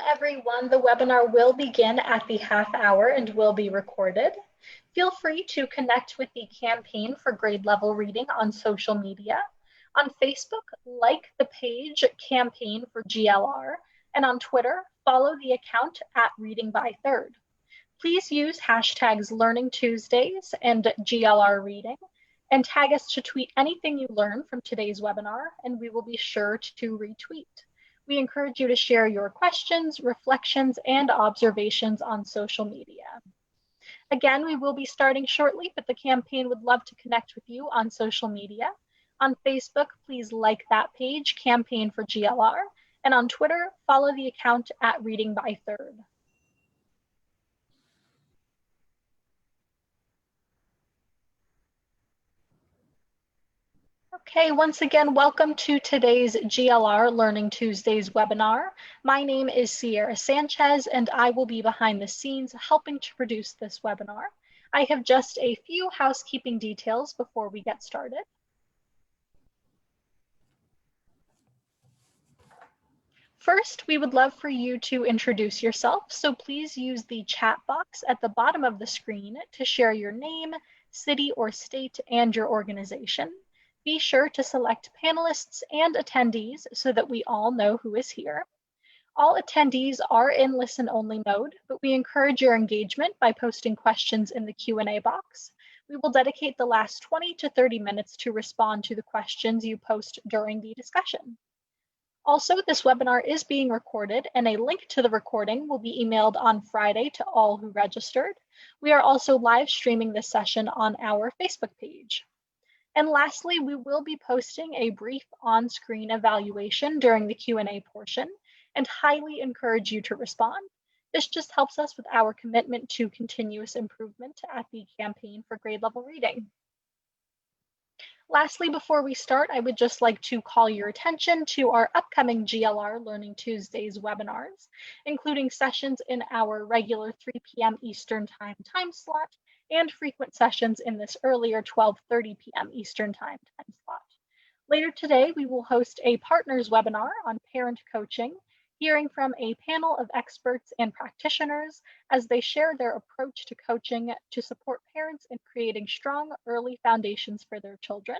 everyone. The webinar will begin at the half hour and will be recorded. Feel free to connect with the campaign for grade level reading on social media. On Facebook, like the page Campaign for GLR, and on Twitter, follow the account at Reading by Third. Please use hashtags Learning Tuesdays and GLR Reading, and tag us to tweet anything you learn from today's webinar, and we will be sure to retweet. We encourage you to share your questions, reflections, and observations on social media. Again, we will be starting shortly, but the campaign would love to connect with you on social media. On Facebook, please like that page, Campaign for GLR, and on Twitter, follow the account at Reading by Third. Okay, once again, welcome to today's GLR Learning Tuesdays webinar. My name is Sierra Sanchez, and I will be behind the scenes helping to produce this webinar. I have just a few housekeeping details before we get started. First, we would love for you to introduce yourself, so please use the chat box at the bottom of the screen to share your name, city or state, and your organization. Be sure to select panelists and attendees so that we all know who is here. All attendees are in listen-only mode, but we encourage your engagement by posting questions in the Q&A box. We will dedicate the last 20 to 30 minutes to respond to the questions you post during the discussion. Also, this webinar is being recorded, and a link to the recording will be emailed on Friday to all who registered. We are also live streaming this session on our Facebook page. And lastly, we will be posting a brief on-screen evaluation during the Q&A portion and highly encourage you to respond. This just helps us with our commitment to continuous improvement at the Campaign for Grade Level Reading. Lastly, before we start, I would just like to call your attention to our upcoming GLR Learning Tuesdays webinars, including sessions in our regular 3 p.m. Eastern time slot and frequent sessions in this earlier 12:30 p.m. Eastern time slot. Later today, we will host a partners webinar on parent coaching, hearing from a panel of experts and practitioners as they share their approach to coaching to support parents in creating strong early foundations for their children.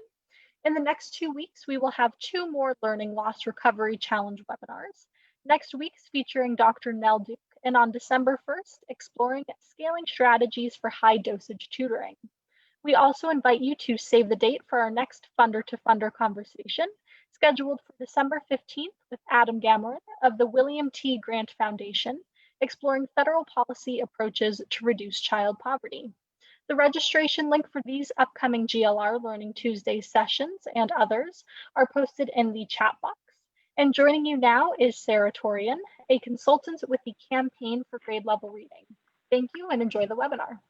In the next 2 weeks, we will have 2 more Learning Loss Recovery Challenge webinars. Next week's featuring Dr. Nell Duke, and on December 1st, exploring scaling strategies for high dosage tutoring. We also invite you to save the date for our next Funder to Funder conversation, scheduled for December 15th with Adam Gamorin of the William T. Grant Foundation, exploring federal policy approaches to reduce child poverty. The registration link for these upcoming GLR Learning Tuesday sessions and others are posted in the chat box. And joining you now is Sarah Torian, a consultant with the Campaign for Grade Level Reading. Thank you and enjoy the webinar.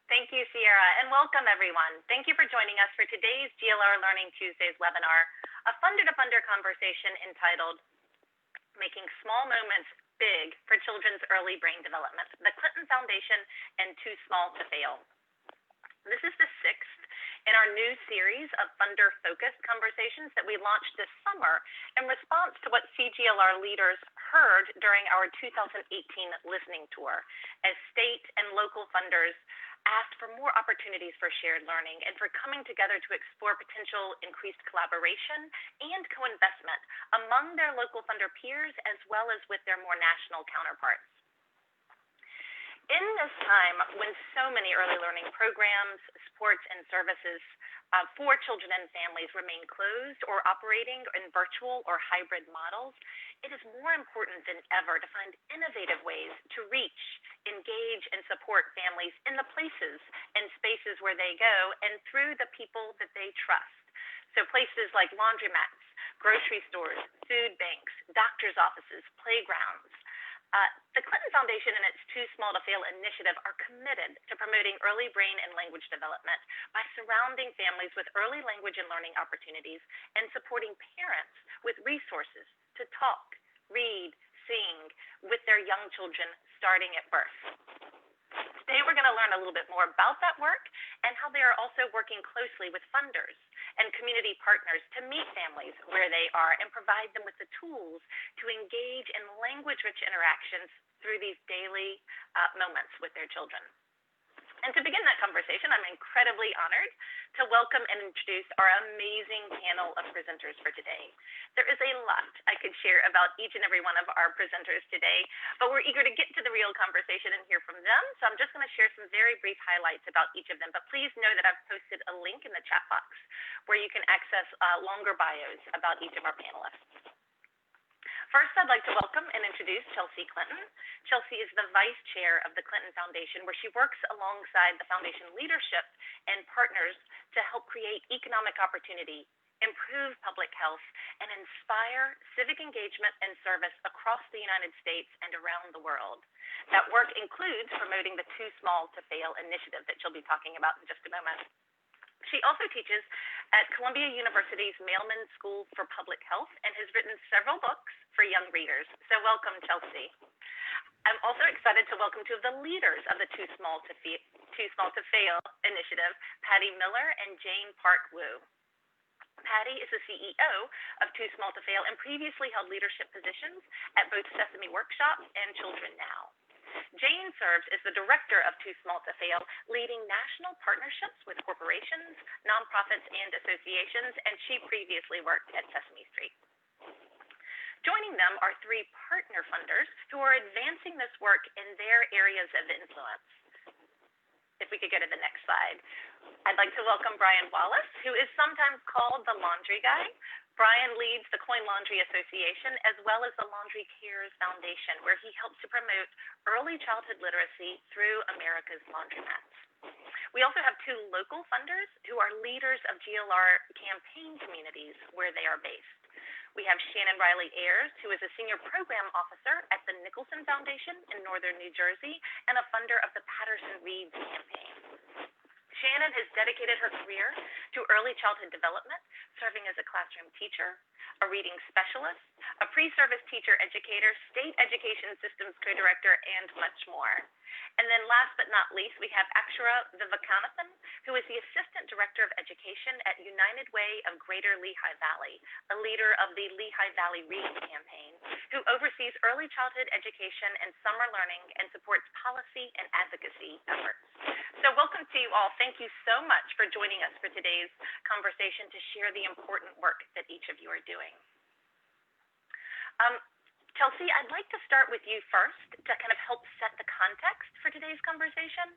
Thank you, Sierra, and welcome everyone. Thank you for joining us for today's GLR Learning Tuesdays webinar, a Funder to Funder conversation entitled Making Small Moments Big for Children's Early Brain Development, the Clinton Foundation and Too Small to Fail. This is the 6th in our new series of funder-focused conversations that we launched this summer in response to what CGLR leaders heard during our 2018 listening tour as state and local funders asked for more opportunities for shared learning and for coming together to explore potential increased collaboration and co-investment among their local funder peers as well as with their more national counterparts. In this time when so many early learning programs, supports, and services for children and families remain closed or operating in virtual or hybrid models, it is more important than ever to find innovative ways to reach, engage, and support families in the places and spaces where they go and through the people that they trust. So places like laundromats, grocery stores, food banks, doctor's offices, playgrounds. The Clinton Foundation and its Too Small to Fail initiative are committed to promoting early brain and language development by surrounding families with early language and learning opportunities and supporting parents with resources to talk, read, sing with their young children starting at birth. Today, we're going to learn a little bit more about that work and how they are also working closely with funders and community partners to meet families where they are and provide them with the tools to engage in language-rich interactions through these daily moments with their children. And to begin that conversation, I'm incredibly honored to welcome and introduce our amazing panel of presenters for today. There is a lot I could share about each and every one of our presenters today, but we're eager to get to the real conversation and hear from them. So I'm just going to share some very brief highlights about each of them, but please know that I've posted a link in the chat box where you can access longer bios about each of our panelists. First, I'd like to welcome and introduce Chelsea Clinton. Chelsea is the Vice Chair of the Clinton Foundation, where she works alongside the Foundation leadership and partners to help create economic opportunity, improve public health, and inspire civic engagement and service across the United States and around the world. That work includes promoting the Too Small to Fail initiative that she'll be talking about in just a moment. She also teaches at Columbia University's Mailman School for Public Health and has written several books for young readers. So welcome, Chelsea. I'm also excited to welcome two of the leaders of the Too Small to Fail initiative, Patty Miller and Jane Park Wu. Patty is the CEO of Too Small to Fail and previously held leadership positions at both Sesame Workshop and Children Now. Jane serves as the director of Too Small to Fail, leading national partnerships with corporations, nonprofits, and associations, and she previously worked at Sesame Street. Joining them are three partner funders who are advancing this work in their areas of influence. If we could go to the next slide. I'd like to welcome Brian Wallace, who is sometimes called the Laundry Guy. Brian leads the Coin Laundry Association as well as the Laundry Cares Foundation, where he helps to promote early childhood literacy through America's Laundromats. We also have two local funders who are leaders of GLR campaign communities where they are based. We have Shannon Riley Ayers, who is a senior program officer at the Nicholson Foundation in Northern New Jersey and a funder of the Patterson Reads campaign. Shannon has dedicated her career to early childhood development, serving as a classroom teacher, a reading specialist, a pre-service teacher educator, state education systems co-director, and much more. And then last but not least, we have Akshara Vivekanathan, who is the Assistant Director of Education at United Way of Greater Lehigh Valley, a leader of the Lehigh Valley Reads campaign, who oversees early childhood education and summer learning and supports policy and advocacy efforts. So welcome to you all. Thank you so much for joining us for today's conversation to share the important work that each of you are doing. Chelsea, I'd like to start with you first to kind of help set the context for today's conversation.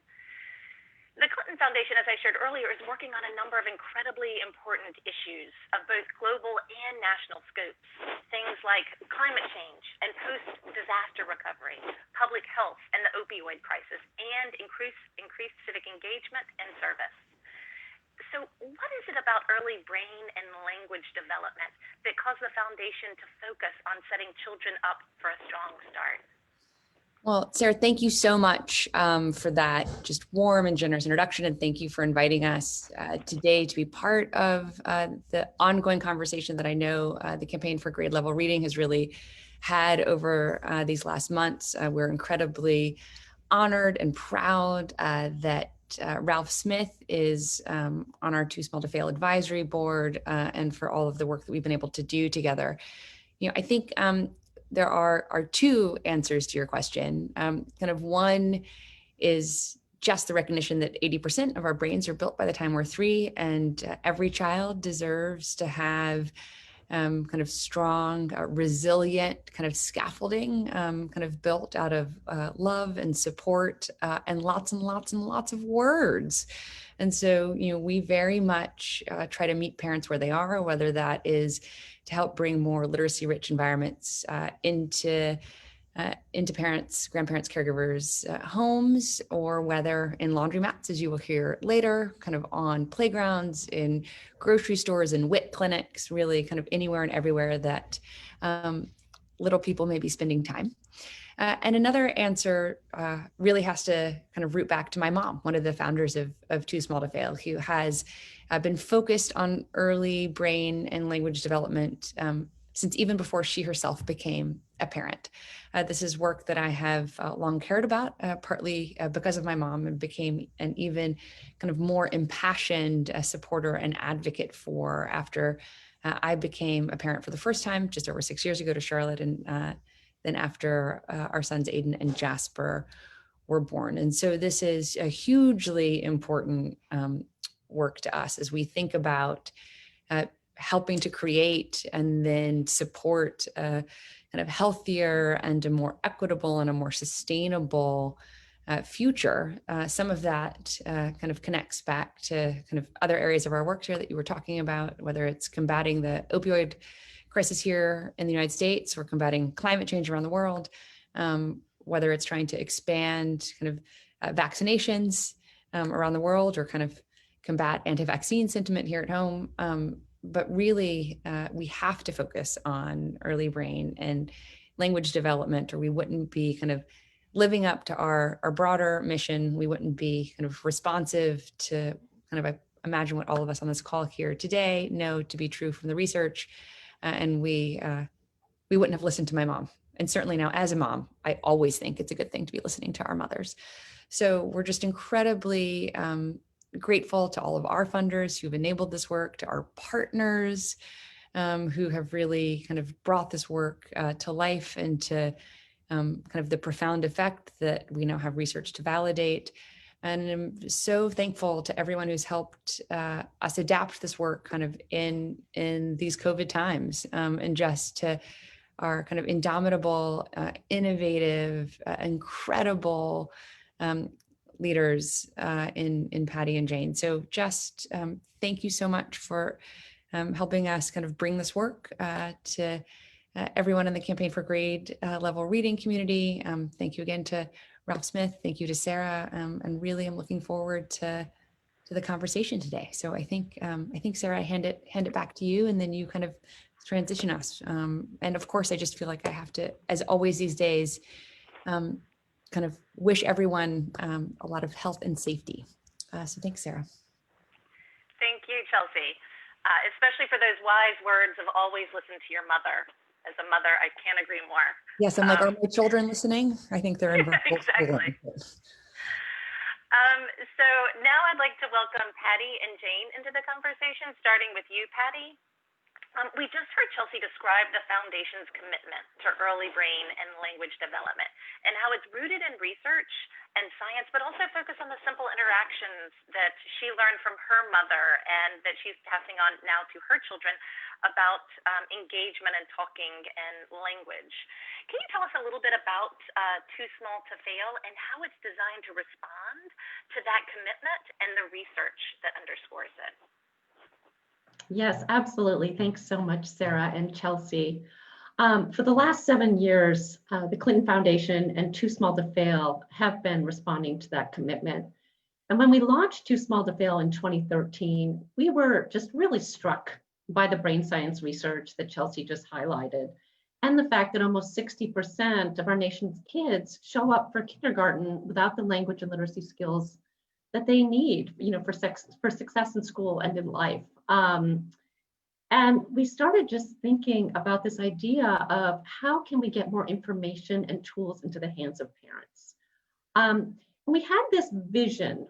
The Clinton Foundation, as I shared earlier, is working on a number of incredibly important issues of both global and national scopes. Things like climate change and post-disaster recovery, public health and the opioid crisis, and increased civic engagement and service. So what is it about early brain and language development that caused the foundation to focus on setting children up for a strong start? Well, Sarah, thank you so much for that just warm and generous introduction. And thank you for inviting us today to be part of the ongoing conversation that I know the Campaign for Grade Level Reading has really had over these last months. We're incredibly honored and proud that Ralph Smith is on our Too Small to Fail advisory board and for all of the work that we've been able to do together. You know, I think there are two answers to your question. Kind of one is just the recognition that 80% of our brains are built by the time we're 3, and every child deserves to have kind of strong, resilient kind of scaffolding, kind of built out of love and support and lots of words. And so, you know, we very much try to meet parents where they are, whether that is to help bring more literacy-rich environments into parents, grandparents, caregivers' homes, or whether in laundromats, as you will hear later, kind of on playgrounds, in grocery stores, in WIC clinics, really kind of anywhere and everywhere that little people may be spending time. And another answer really has to kind of root back to my mom, one of the founders of Too Small to Fail, who has been focused on early brain and language development since even before she herself became a parent. This is work that I have long cared about, partly because of my mom, and became an even kind of more impassioned supporter and advocate for after I became a parent for the first time just over 6 years ago to Charlotte, and then after our sons Aiden and Jasper were born. And so this is a hugely important work to us as we think about helping to create and then support a kind of healthier and a more equitable and a more sustainable future. Some of that kind of connects back to kind of other areas of our work here that you were talking about, whether it's combating the opioid crisis here in the United States or combating climate change around the world, whether it's trying to expand kind of vaccinations around the world or kind of combat anti-vaccine sentiment here at home. But really, we have to focus on early brain and language development, or we wouldn't be kind of living up to our broader mission. We wouldn't be kind of responsive to kind of, I imagine, what all of us on this call here today know to be true from the research. And we wouldn't have listened to my mom. And certainly now as a mom, I always think it's a good thing to be listening to our mothers. So we're just incredibly grateful to all of our funders who've enabled this work, to our partners who have really kind of brought this work to life, and to kind of the profound effect that we now have research to validate. And I'm so thankful to everyone who's helped us adapt this work kind of in these COVID times, and just to our kind of indomitable, innovative, incredible leaders in Patty and Jane. So just thank you so much for helping us kind of bring this work to everyone in the Campaign for Grade Level Reading community. Thank you again to Ralph Smith. Thank you to Sarah. And really, I'm looking forward to the conversation today. So I think Sarah, I hand it back to you, and then you kind of transition us. And of course, I just feel like I have to, as always these days, kind of wish everyone a lot of health and safety. So thanks, Sarah. Thank you, Chelsea, especially for those wise words of always listen to your mother. As a mother, I can't agree more. Yes, I'm like, are my children listening? I think they're in virtual exactly. school. So now I'd like to welcome Patty and Jane into the conversation, starting with you, Patty. We just heard Chelsea describe the Foundation's commitment to early brain and language development, and how it's rooted in research and science, but also focused on the simple interactions that she learned from her mother and that she's passing on now to her children about engagement and talking and language. Can you tell us a little bit about Too Small to Fail and how it's designed to respond to that commitment and the research that underscores it? Yes, absolutely. Thanks so much, Sarah and Chelsea. For the last 7 years, the Clinton Foundation and Too Small to Fail have been responding to that commitment. And when we launched Too Small to Fail in 2013, we were just really struck by the brain science research that Chelsea just highlighted, and the fact that almost 60% of our nation's kids show up for kindergarten without the language and literacy skills that they need, for success in school and in life. And we started just thinking about this idea of how can we get more information and tools into the hands of parents. We had this vision,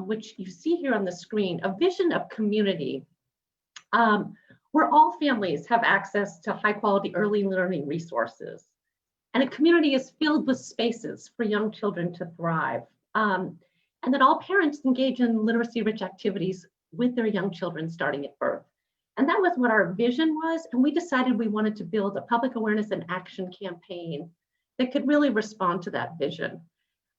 which you see here on the screen, a vision of community, where all families have access to high quality early learning resources. And a community is filled with spaces for young children to thrive. And that all parents engage in literacy-rich activities with their young children starting at birth. And that was what our vision was. And we decided we wanted to build a public awareness and action campaign that could really respond to that vision.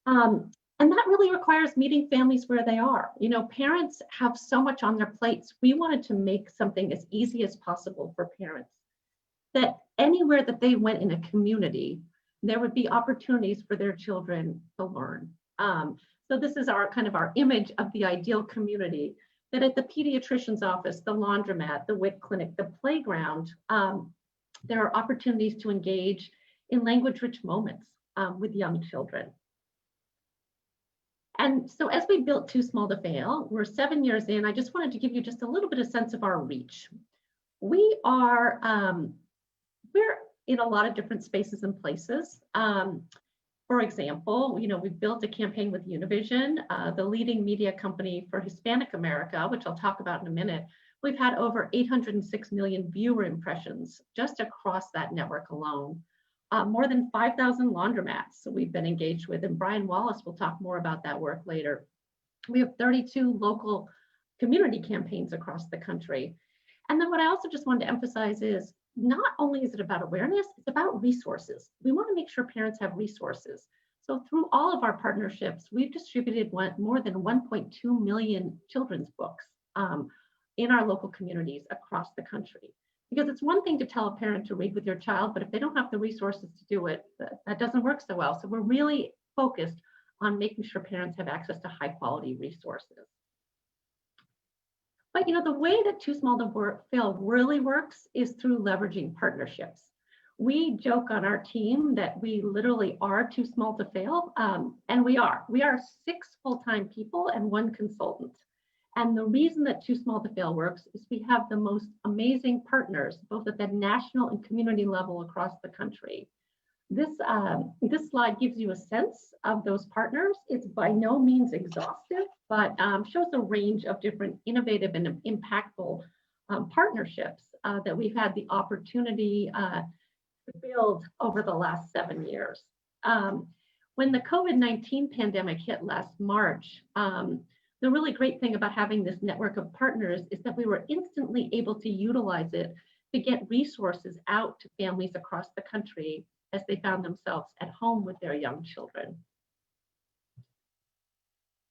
And that really requires meeting families where they are. Parents have so much on their plates. We wanted to make something as easy as possible for parents, that anywhere that they went in a community, there would be opportunities for their children to learn. So this is our image of the ideal community, that at the pediatrician's office, the laundromat, the WIC clinic, the playground, there are opportunities to engage in language-rich moments with young children. And so as we built Too Small to Fail, we're 7 years in. I just wanted to give you just a little bit of sense of our reach. We are we're in a lot of different spaces and places. For example, we built a campaign with Univision, the leading media company for Hispanic America, which I'll talk about in a minute. We've had over 806 million viewer impressions just across that network alone. More than 5,000 laundromats we've been engaged with, and Brian Wallace will talk more about that work later. We have 32 local community campaigns across the country. And then what I also just wanted to emphasize is not only is it about awareness, it's about resources. We want to make sure parents have resources. So through all of our partnerships, we've distributed more than 1.2 million children's books in our local communities across the country. Because it's one thing to tell a parent to read with your child, but if they don't have the resources to do it, that doesn't work so well. So we're really focused on making sure parents have access to high quality resources. But the way that Too Small to Fail really works is through leveraging partnerships. We joke on our team that we literally are too small to fail, and we are. We are 6 full-time people and 1 consultant. And the reason that Too Small to Fail works is we have the most amazing partners, both at the national and community level across the country. This slide gives you a sense of those partners. It's by no means exhaustive, but shows a range of different innovative and impactful partnerships that we've had the opportunity to build over the last 7 years. When the COVID-19 pandemic hit last March, the really great thing about having this network of partners is that we were instantly able to utilize it to get resources out to families across the country as they found themselves at home with their young children.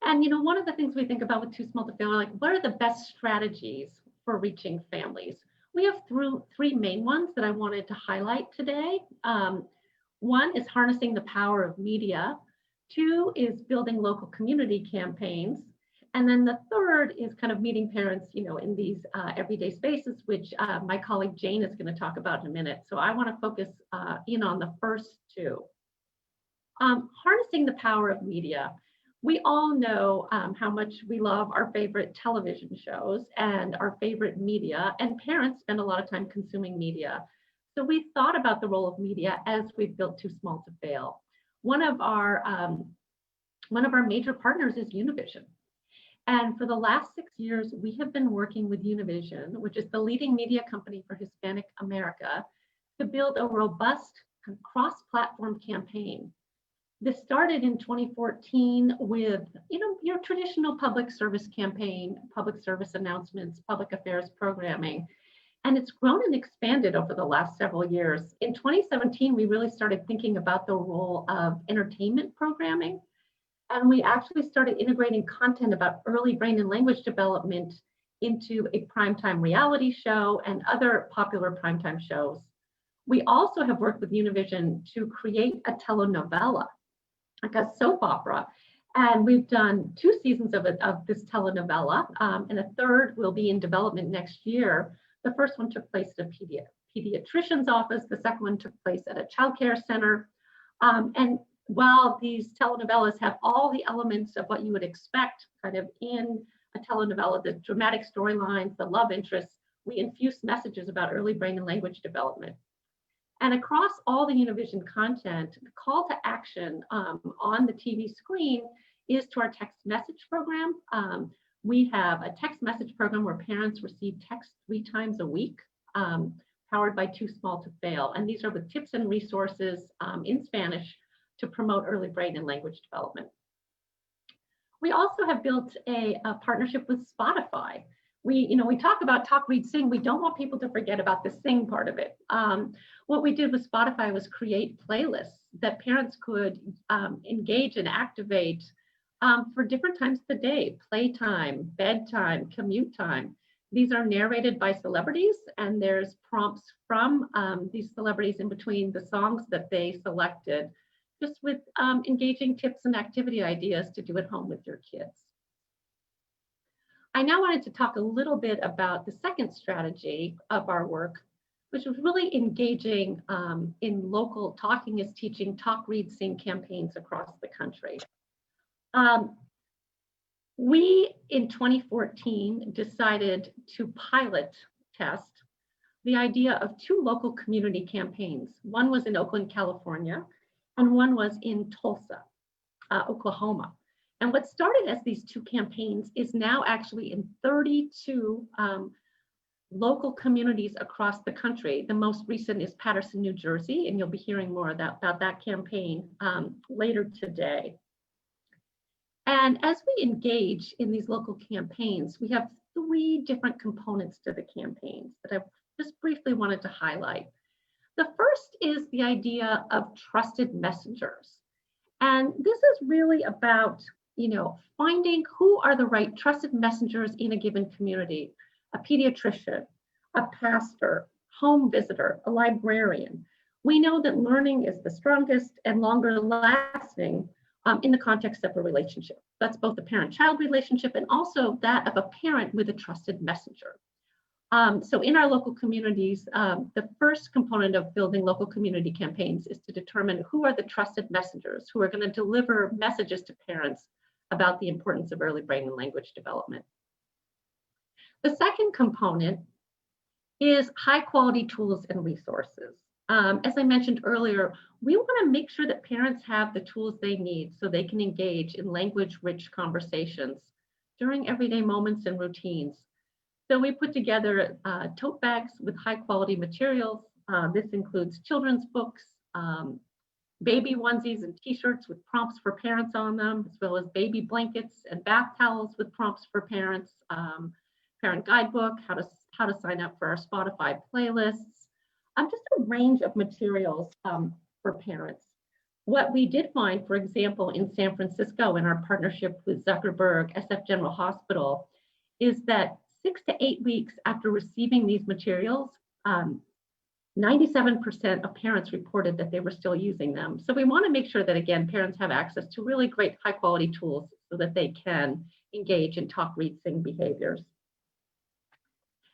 And one of the things we think about with Too Small to Fail are like, what are the best strategies for reaching families? We have 3 main ones that I wanted to highlight today. One is harnessing the power of media. 2 is building local community campaigns. And then the 3rd is kind of meeting parents, in these everyday spaces, which my colleague Jane is going to talk about in a minute. So I want to focus in on the first 2. Harnessing the power of media. We all know how much we love our favorite television shows and our favorite media, and parents spend a lot of time consuming media. So we thought about the role of media as we've built Too Small to Fail. One of our major partners is Univision. And for the last 6 years, we have been working with Univision, which is the leading media company for Hispanic America, to build a robust cross-platform campaign. This started in 2014 with, your traditional public service campaign, public service announcements, public affairs programming, and it's grown and expanded over the last several years. In 2017, we really started thinking about the role of entertainment programming. And we actually started integrating content about early brain and language development into a primetime reality show and other popular primetime shows. We also have worked with Univision to create a telenovela, like a soap opera. And we've done 2 seasons of this telenovela, and a 3rd will be in development next year. The first one took place at a pediatrician's office. The second one took place at a childcare center. And while these telenovelas have all the elements of what you would expect kind of in a telenovela, the dramatic storylines, the love interests, we infuse messages about early brain and language development. And across all the Univision content, the call to action on the TV screen is to our text message program. We have a text message program where parents receive text 3 times a week, powered by Too Small to Fail. And these are with tips and resources in Spanish to promote early brain and language development. We also have built a partnership with Spotify. We talk about talk, read, sing. We don't want people to forget about the sing part of it. What we did with Spotify was create playlists that parents could engage and activate for different times of the day: playtime, bedtime, commute time. These are narrated by celebrities, and there's prompts from these celebrities in between the songs that they selected, just with engaging tips and activity ideas to do at home with your kids. I now wanted to talk a little bit about the second strategy of our work, which was really engaging in local talking is teaching, talk, read, sing campaigns across the country. We, in 2014, decided to pilot test the idea of two local community campaigns. One was in Oakland, California, and one was in Tulsa, Oklahoma. And what started as these two campaigns is now actually in 32 local communities across the country. The most recent is Paterson, New Jersey, and you'll be hearing more about that campaign later today. And as we engage in these local campaigns, we have three different components to the campaigns that I just briefly wanted to highlight. The first is the idea of trusted messengers. And this is really about, finding who are the right trusted messengers in a given community. A pediatrician, a pastor, home visitor, a librarian. We know that learning is the strongest and longer lasting in the context of a relationship. That's both the parent-child relationship and also that of a parent with a trusted messenger. So in our local communities, the first component of building local community campaigns is to determine who are the trusted messengers who are going to deliver messages to parents about the importance of early brain and language development. The second component is high quality tools and resources. As I mentioned earlier, we want to make sure that parents have the tools they need so they can engage in language-rich conversations during everyday moments and routines. So we put together tote bags with high quality materials. This includes children's books, baby onesies and t-shirts with prompts for parents on them, as well as baby blankets and bath towels with prompts for parents, parent guidebook, how to sign up for our Spotify playlists, just a range of materials for parents. What we did find, for example, in San Francisco in our partnership with Zuckerberg SF General Hospital, is that 6 to 8 weeks after receiving these materials, 97% of parents reported that they were still using them. So we want to make sure that, again, parents have access to really great high quality tools so that they can engage in talk, read, sing behaviors.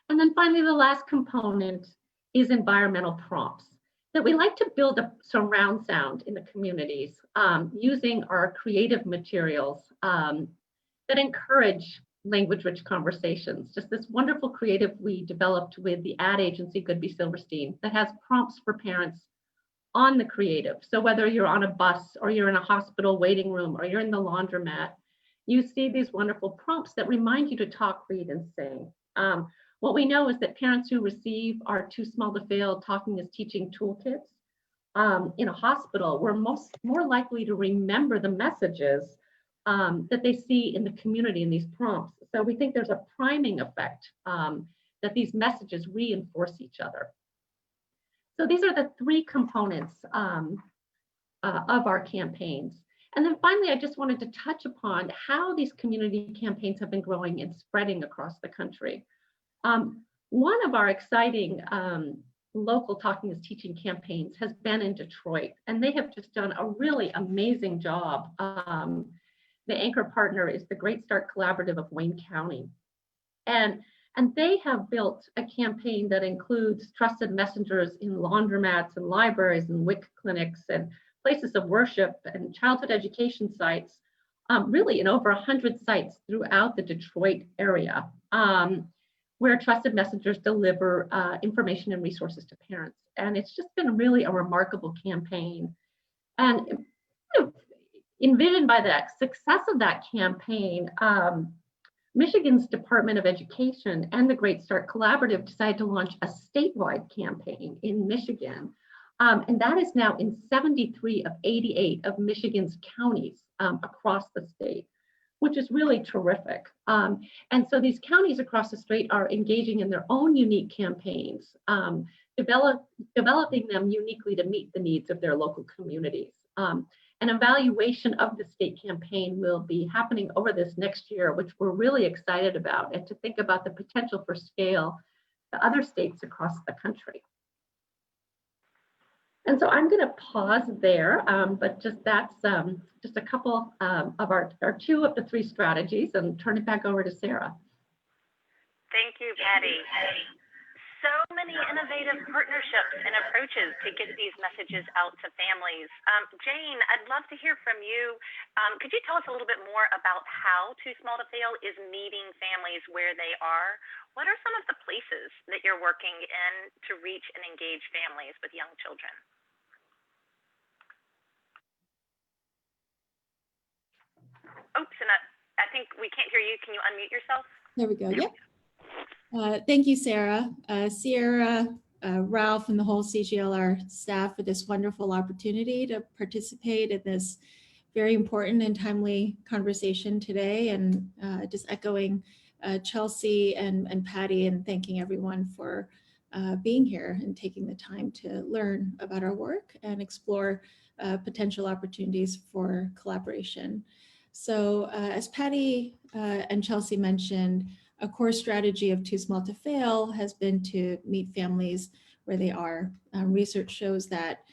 And then finally, the last component is environmental prompts that we like to build a surround sound in the communities using our creative materials that encourage language-rich conversations. Just this wonderful creative we developed with the ad agency Goodby Silverstein that has prompts for parents on the creative. So whether you're on a bus or you're in a hospital waiting room or you're in the laundromat, you see these wonderful prompts that remind you to talk, read, and sing. What we know is that parents who receive our Too Small to Fail Talking is Teaching toolkits in a hospital were more likely to remember the messages that they see in the community in these prompts. So we think there's a priming effect that these messages reinforce each other. So these are the three components of our campaigns. And then finally, I just wanted to touch upon how these community campaigns have been growing and spreading across the country. One of our exciting local Talking is Teaching campaigns has been in Detroit, and they have just done a really amazing job. The anchor partner is the Great Start Collaborative of Wayne County. And they have built a campaign that includes trusted messengers in laundromats and libraries and WIC clinics and places of worship and childhood education sites, really in over 100 sites throughout the Detroit area, where trusted messengers deliver information and resources to parents. And it's just been really a remarkable campaign. And envisioned by the success of that campaign, Michigan's Department of Education and the Great Start Collaborative decided to launch a statewide campaign in Michigan. And that is now in 73 of 88 of Michigan's counties across the state, which is really terrific. And so these counties across the state are engaging in their own unique campaigns, developing them uniquely to meet the needs of their local communities. An evaluation of the state campaign will be happening over this next year, which we're really excited about, and to think about the potential for scale to other states across the country. And so I'm going to pause there, but that's just a couple of our two of the three strategies, and turn it back over to Sarah. Thank you, Patty. so many innovative partnerships and approaches to get these messages out to families. Jane, I'd love to hear from you. Could you tell us a little bit more about how Too Small to Fail is meeting families where they are? What are some of the places that you're working in to reach and engage families with young children? Oops, and I think we can't hear you. Can you unmute yourself? There we go. Yep. Thank you, Sarah, Sierra, Ralph, and the whole CGLR staff for this wonderful opportunity to participate in this very important and timely conversation today. And just echoing Chelsea and Patty, and thanking everyone for being here and taking the time to learn about our work and explore potential opportunities for collaboration. So as Patty and Chelsea mentioned, a core strategy of Too Small to Fail has been to meet families where they are. Research shows that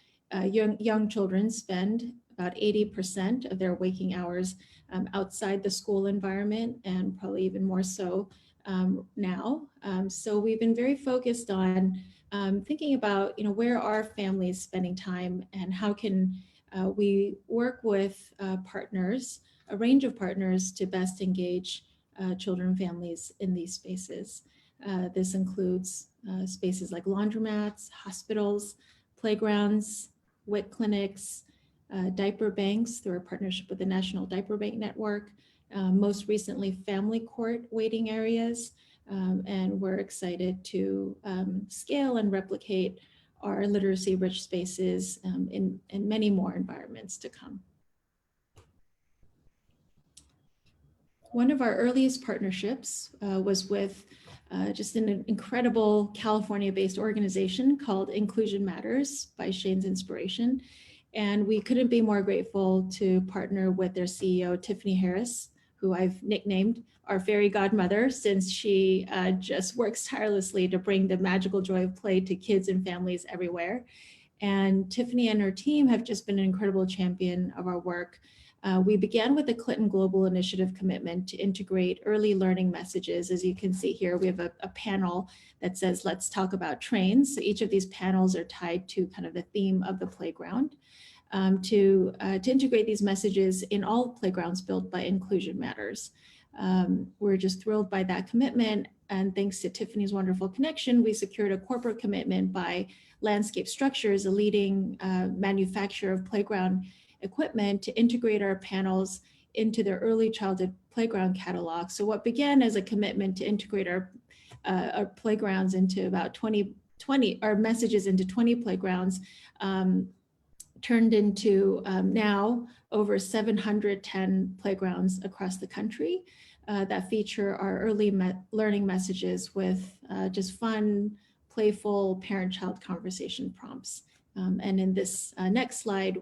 young children spend about 80% of their waking hours outside the school environment, and probably even more so now. So we've been very focused on thinking about, where are families spending time, and how can we work with partners, a range of partners, to best engage children and families in these spaces. This includes spaces like laundromats, hospitals, playgrounds, WIC clinics, diaper banks through our partnership with the National Diaper Bank Network, most recently family court waiting areas, and we're excited to scale and replicate our literacy-rich spaces in many more environments to come. One of our earliest partnerships was with just an incredible California-based organization called Inclusion Matters by Shane's Inspiration. And we couldn't be more grateful to partner with their CEO, Tiffany Harris, who I've nicknamed our fairy godmother, since she just works tirelessly to bring the magical joy of play to kids and families everywhere. And Tiffany and her team have just been an incredible champion of our work. We began with the Clinton Global Initiative commitment to integrate early learning messages. As you can see here, we have a panel that says, let's talk about trains. So each of these panels are tied to kind of the theme of the playground, to integrate these messages in all playgrounds built by Inclusion Matters. We're just thrilled by that commitment. And thanks to Tiffany's wonderful connection, we secured a corporate commitment by Landscape Structures, a leading manufacturer of playground equipment, to integrate our panels into their early childhood playground catalog. So what began as a commitment to integrate our playgrounds into about 20, our messages into 20 playgrounds, turned into now over 710 playgrounds across the country that feature our early learning messages with just fun, playful parent-child conversation prompts. And in this next slide,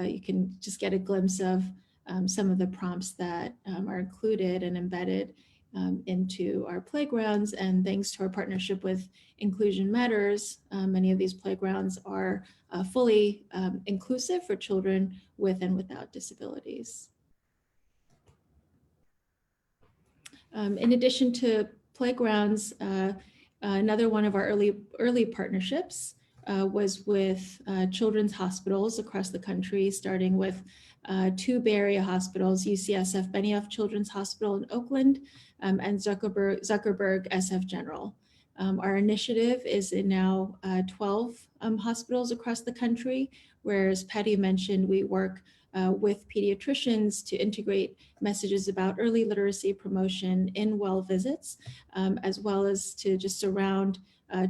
you can just get a glimpse of some of the prompts that are included and embedded into our playgrounds. And thanks to our partnership with Inclusion Matters, many of these playgrounds are fully inclusive for children with and without disabilities. In addition to playgrounds, another one of our early partnerships was with children's hospitals across the country, starting with two Bay Area hospitals, UCSF Benioff Children's Hospital in Oakland and Zuckerberg SF General. Our initiative is in now 12 hospitals across the country, where, as Patty mentioned, we work with pediatricians to integrate messages about early literacy promotion in well visits, as well as to just surround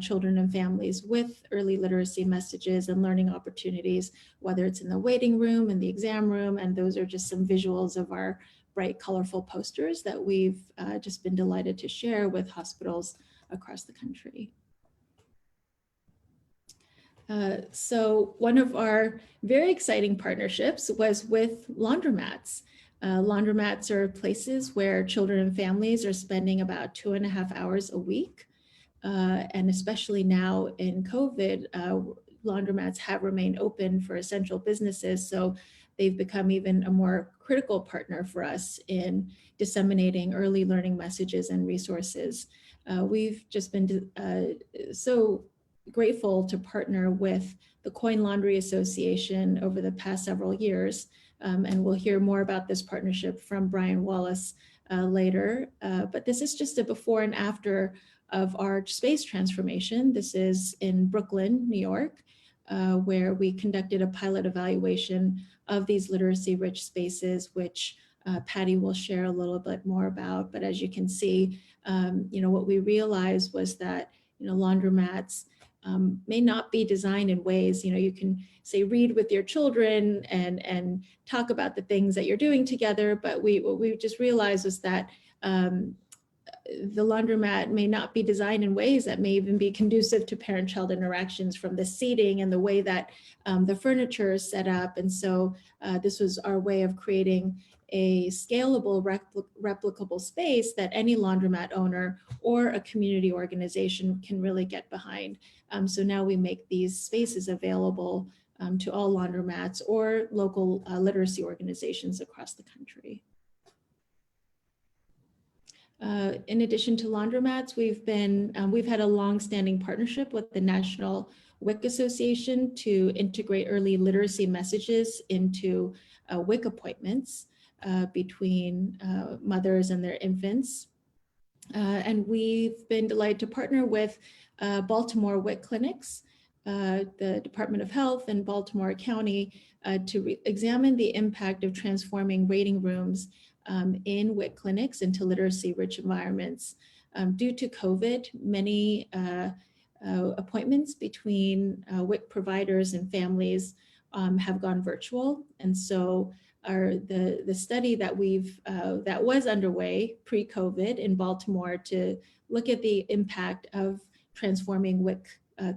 children and families with early literacy messages and learning opportunities, whether it's in the waiting room, in the exam room, and those are just some visuals of our bright, colorful posters that we've just been delighted to share with hospitals across the country. So one of our very exciting partnerships was with laundromats. Laundromats are places where children and families are spending about 2.5 hours a week. And especially now in COVID, laundromats have remained open for essential businesses. So they've become even a more critical partner for us in disseminating early learning messages and resources. We've just been so grateful to partner with the Coin Laundry Association over the past several years. And we'll hear more about this partnership from Brian Wallace later. But this is just a before and after of our space transformation. This is in Brooklyn, New York, where we conducted a pilot evaluation of these literacy-rich spaces, which Patty will share a little bit more about. But as you can see, what we realized was that, laundromats may not be designed in ways, you can say read with your children and talk about the things that you're doing together. But what we just realized was that the laundromat may not be designed in ways that may even be conducive to parent-child interactions, from the seating and the way that the furniture is set up. And so this was our way of creating a scalable, replicable space that any laundromat owner or a community organization can really get behind. So now we make these spaces available to all laundromats or local literacy organizations across the country. In addition to laundromats, we've had a long-standing partnership with the National WIC Association to integrate early literacy messages into WIC appointments between mothers and their infants. And we've been delighted to partner with Baltimore WIC Clinics, the Department of Health and Baltimore County to examine the impact of transforming waiting rooms in WIC clinics into literacy-rich environments. Due to COVID, many appointments between WIC providers and families have gone virtual. And so the study that that was underway pre-COVID in Baltimore to look at the impact of transforming WIC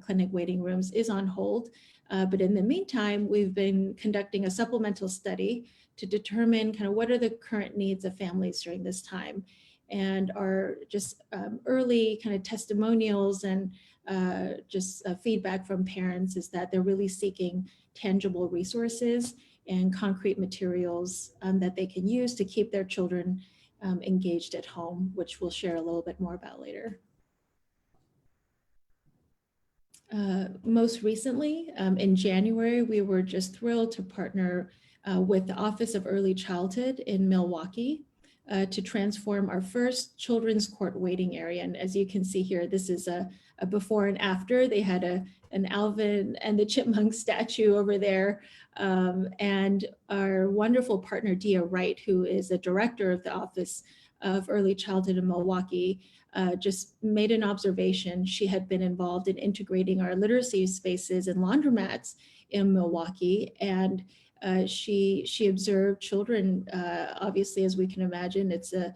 clinic waiting rooms is on hold. But in the meantime, we've been conducting a supplemental study to determine kind of what are the current needs of families during this time. And our just early kind of testimonials and feedback from parents is that they're really seeking tangible resources and concrete materials that they can use to keep their children engaged at home, which we'll share a little bit more about later. Most recently, in January, we were just thrilled to partner with the Office of Early Childhood in Milwaukee to transform our first children's court waiting area. And as you can see here, this is a before and after. They had an Alvin and the Chipmunk statue over there. And our wonderful partner, Dia Wright, who is the director of the Office of Early Childhood in Milwaukee, just made an observation. She had been involved in integrating our literacy spaces and laundromats in Milwaukee. And she observed children, obviously, as we can imagine, it's a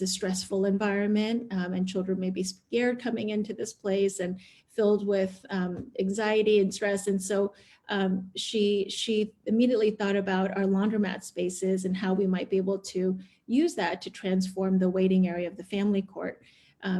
stressful environment, and children may be scared coming into this place and filled with anxiety and stress. And so she immediately thought about our laundromat spaces and how we might be able to use that to transform the waiting area of the family court.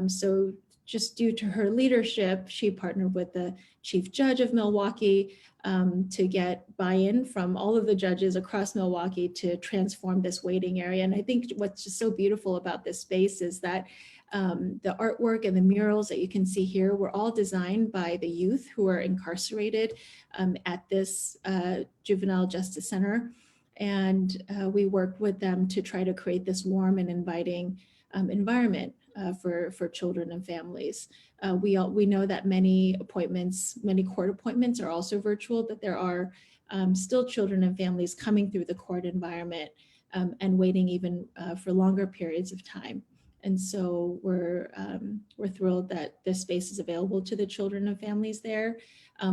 So just due to her leadership, she partnered with the chief judge of Milwaukee to get buy-in from all of the judges across Milwaukee to transform this waiting area. And I think what's just so beautiful about this space is that the artwork and the murals that you can see here were all designed by the youth who are incarcerated at this juvenile justice center. And we worked with them to try to create this warm and inviting environment for children and families. We know that many court appointments are also virtual, but there are still children and families coming through the court environment and waiting even for longer periods of time. And so we're thrilled that this space is available to the children and families there.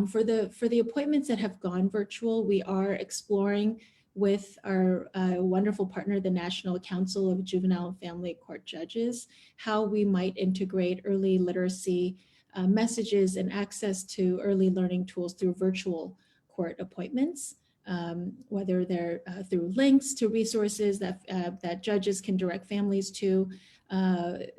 For the appointments that have gone virtual, we are exploring with our wonderful partner, the National Council of Juvenile and Family Court Judges, how we might integrate early literacy messages and access to early learning tools through virtual court appointments, whether they're through links to resources that judges can direct families to,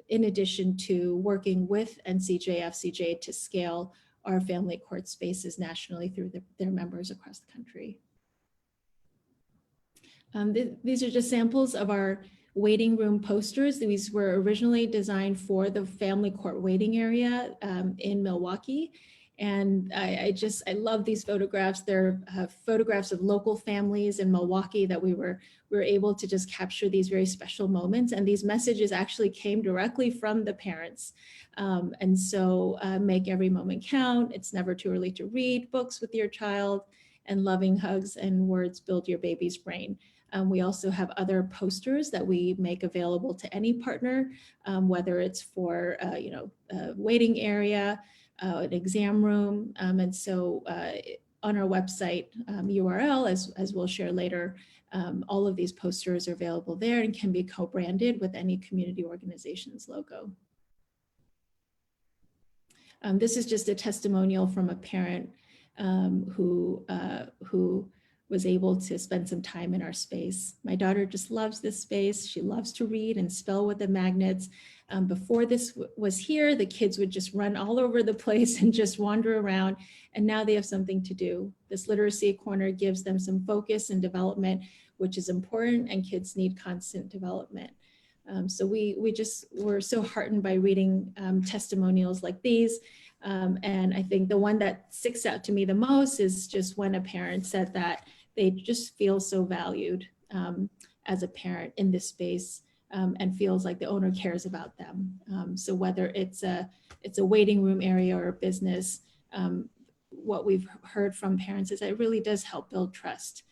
in addition to working with NCJ, FCJ to scale our family court spaces nationally through their members across the country. These are just samples of our waiting room posters. These were originally designed for the family court waiting area in Milwaukee. And I love these photographs. They're photographs of local families in Milwaukee that we were able to just capture these very special moments. And these messages actually came directly from the parents. And so make every moment count. It's never too early to read books with your child, and loving hugs and words build your baby's brain. We also have other posters that we make available to any partner, whether it's for a waiting area, an exam room. And so on our website URL, as we'll share later, all of these posters are available there and can be co-branded with any community organization's logo. This is just a testimonial from a parent who was able to spend some time in our space. My daughter just loves this space. She loves to read and spell with the magnets. Before this was here, the kids would just run all over the place and just wander around. And now they have something to do. This literacy corner gives them some focus and development, which is important, and kids need constant development. So we're so heartened by reading testimonials like these. And I think the one that sticks out to me the most is just when a parent said that they just feel so valued as a parent in this space, and feels like the owner cares about them. So whether it's a waiting room area or a business, what we've heard from parents is that it really does help build trust,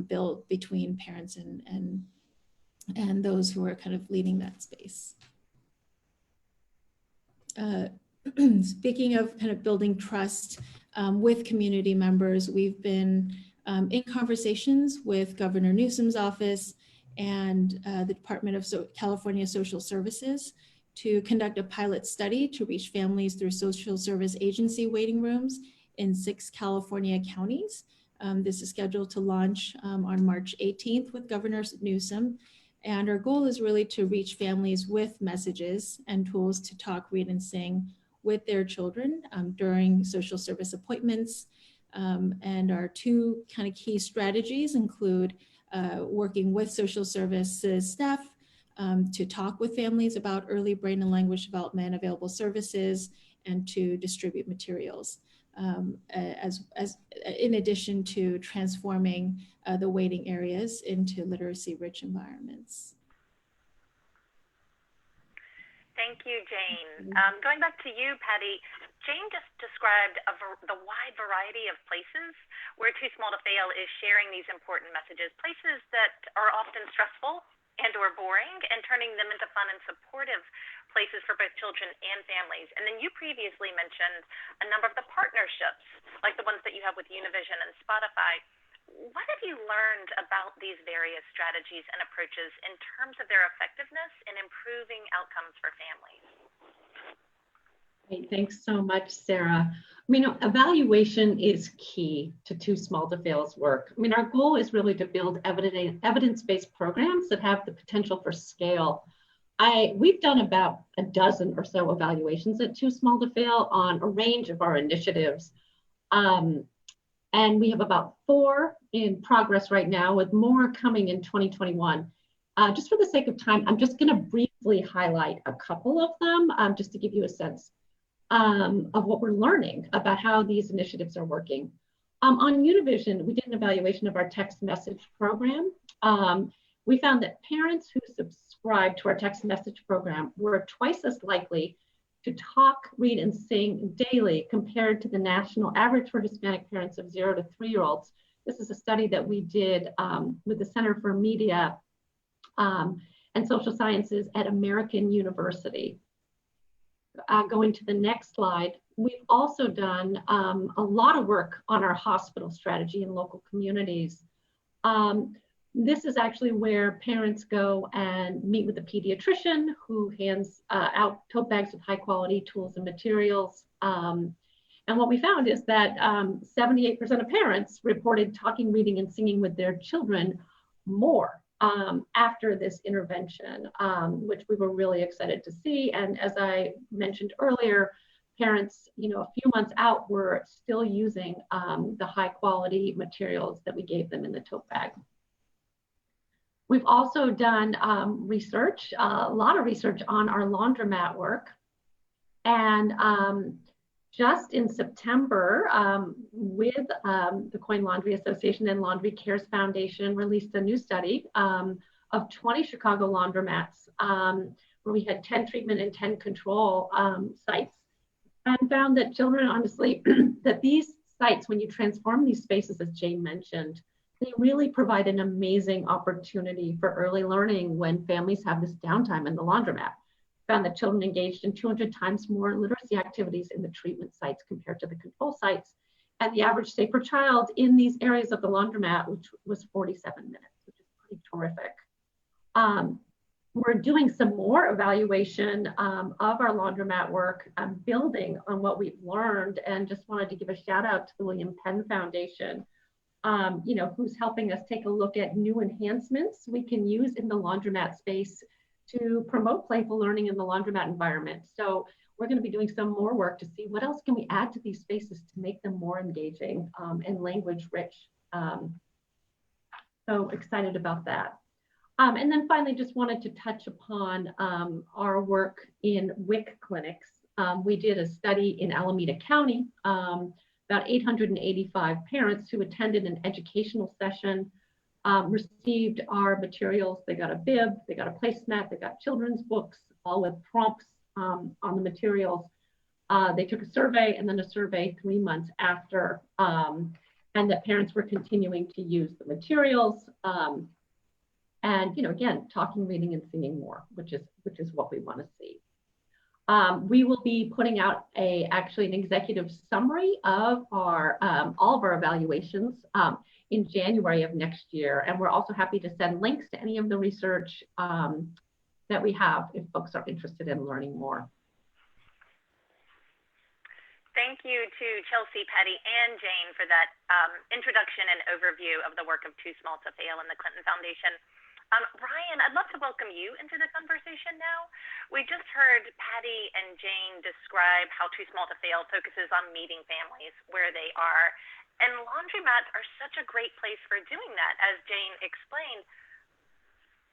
build between parents and those who are kind of leading that space. Speaking of kind of building trust with community members, we've been in conversations with Governor Newsom's office and the Department of California Social Services to conduct a pilot study to reach families through social service agency waiting rooms in 6 California counties. This is scheduled to launch on March 18th with Governor Newsom. And our goal is really to reach families with messages and tools to talk, read, and sing with their children during social service appointments. And our 2 kind of key strategies include working with social services staff to talk with families about early brain and language development, available services, and to distribute materials, as in addition to transforming the waiting areas into literacy-rich environments. Thank you, Jane. Going back to you, Patty, Jane just described the wide variety of places where Too Small to Fail is sharing these important messages, places that are often stressful and or boring, and turning them into fun and supportive places for both children and families. And then you previously mentioned a number of the partnerships, like the ones that you have with Univision and Spotify. What have you learned about these various strategies and approaches in terms of their effectiveness in improving outcomes for families? Great, thanks so much, Sarah. I mean, evaluation is key to Too Small to Fail's work. I mean, our goal is really to build evidence-based programs that have the potential for scale. We've done about a dozen or so evaluations at Too Small to Fail on a range of our initiatives. And we have about 4 in progress right now, with more coming in 2021. Just for the sake of time, I'm just going to briefly highlight a couple of them, just to give you a sense of what we're learning about how these initiatives are working. On Univision, we did an evaluation of our text message program. We found that parents who subscribed to our text message program were twice as likely to talk, read, and sing daily compared to the national average for Hispanic parents of 0 to 3-year-olds. This is a study that we did with the Center for Media and Social Sciences at American University. Going to the next slide, we've also done a lot of work on our hospital strategy in local communities. This is actually where parents go and meet with a pediatrician who hands out tote bags with high quality tools and materials. And what we found is that 78% of parents reported talking, reading, and singing with their children more after this intervention, which we were really excited to see. And as I mentioned earlier, parents, a few months out were still using the high quality materials that we gave them in the tote bag. We've also done research, a lot of research on our laundromat work. And just in September, with the Coin Laundry Association and Laundry Cares Foundation released a new study of 20 Chicago laundromats where we had 10 treatment and 10 control sites, and found that children, honestly, that these sites, when you transform these spaces, as Jane mentioned, they really provide an amazing opportunity for early learning when families have this downtime in the laundromat. Found that children engaged in 200 times more literacy activities in the treatment sites compared to the control sites. And the average stay per child in these areas of the laundromat, which was 47 minutes, which is pretty terrific. We're doing some more evaluation of our laundromat work, building on what we've learned, and just wanted to give a shout out to the William Penn Foundation, who's helping us take a look at new enhancements we can use in the laundromat space to promote playful learning in the laundromat environment. So we're going to be doing some more work to see what else can we add to these spaces to make them more engaging and language rich. So excited about that. And then finally, just wanted to touch upon our work in WIC Clinics. We did a study in Alameda County, about 885 parents who attended an educational session, received our materials. They got a bib, they got a placemat, they got children's books, all with prompts on the materials. They took a survey and then a survey 3 months after, and that parents were continuing to use the materials. And again, talking, reading, and seeing more, which is what we want to see. We will be putting out actually an executive summary of our all of our evaluations in January of next year, and we're also happy to send links to any of the research that we have if folks are interested in learning more. Thank you to Chelsea, Patty, and Jane for that introduction and overview of the work of Too Small to Fail and the Clinton Foundation. Ryan, I'd love to welcome you into the conversation now. We just heard Patty and Jane describe how Too Small to Fail focuses on meeting families where they are. And laundromats are such a great place for doing that, as Jane explained.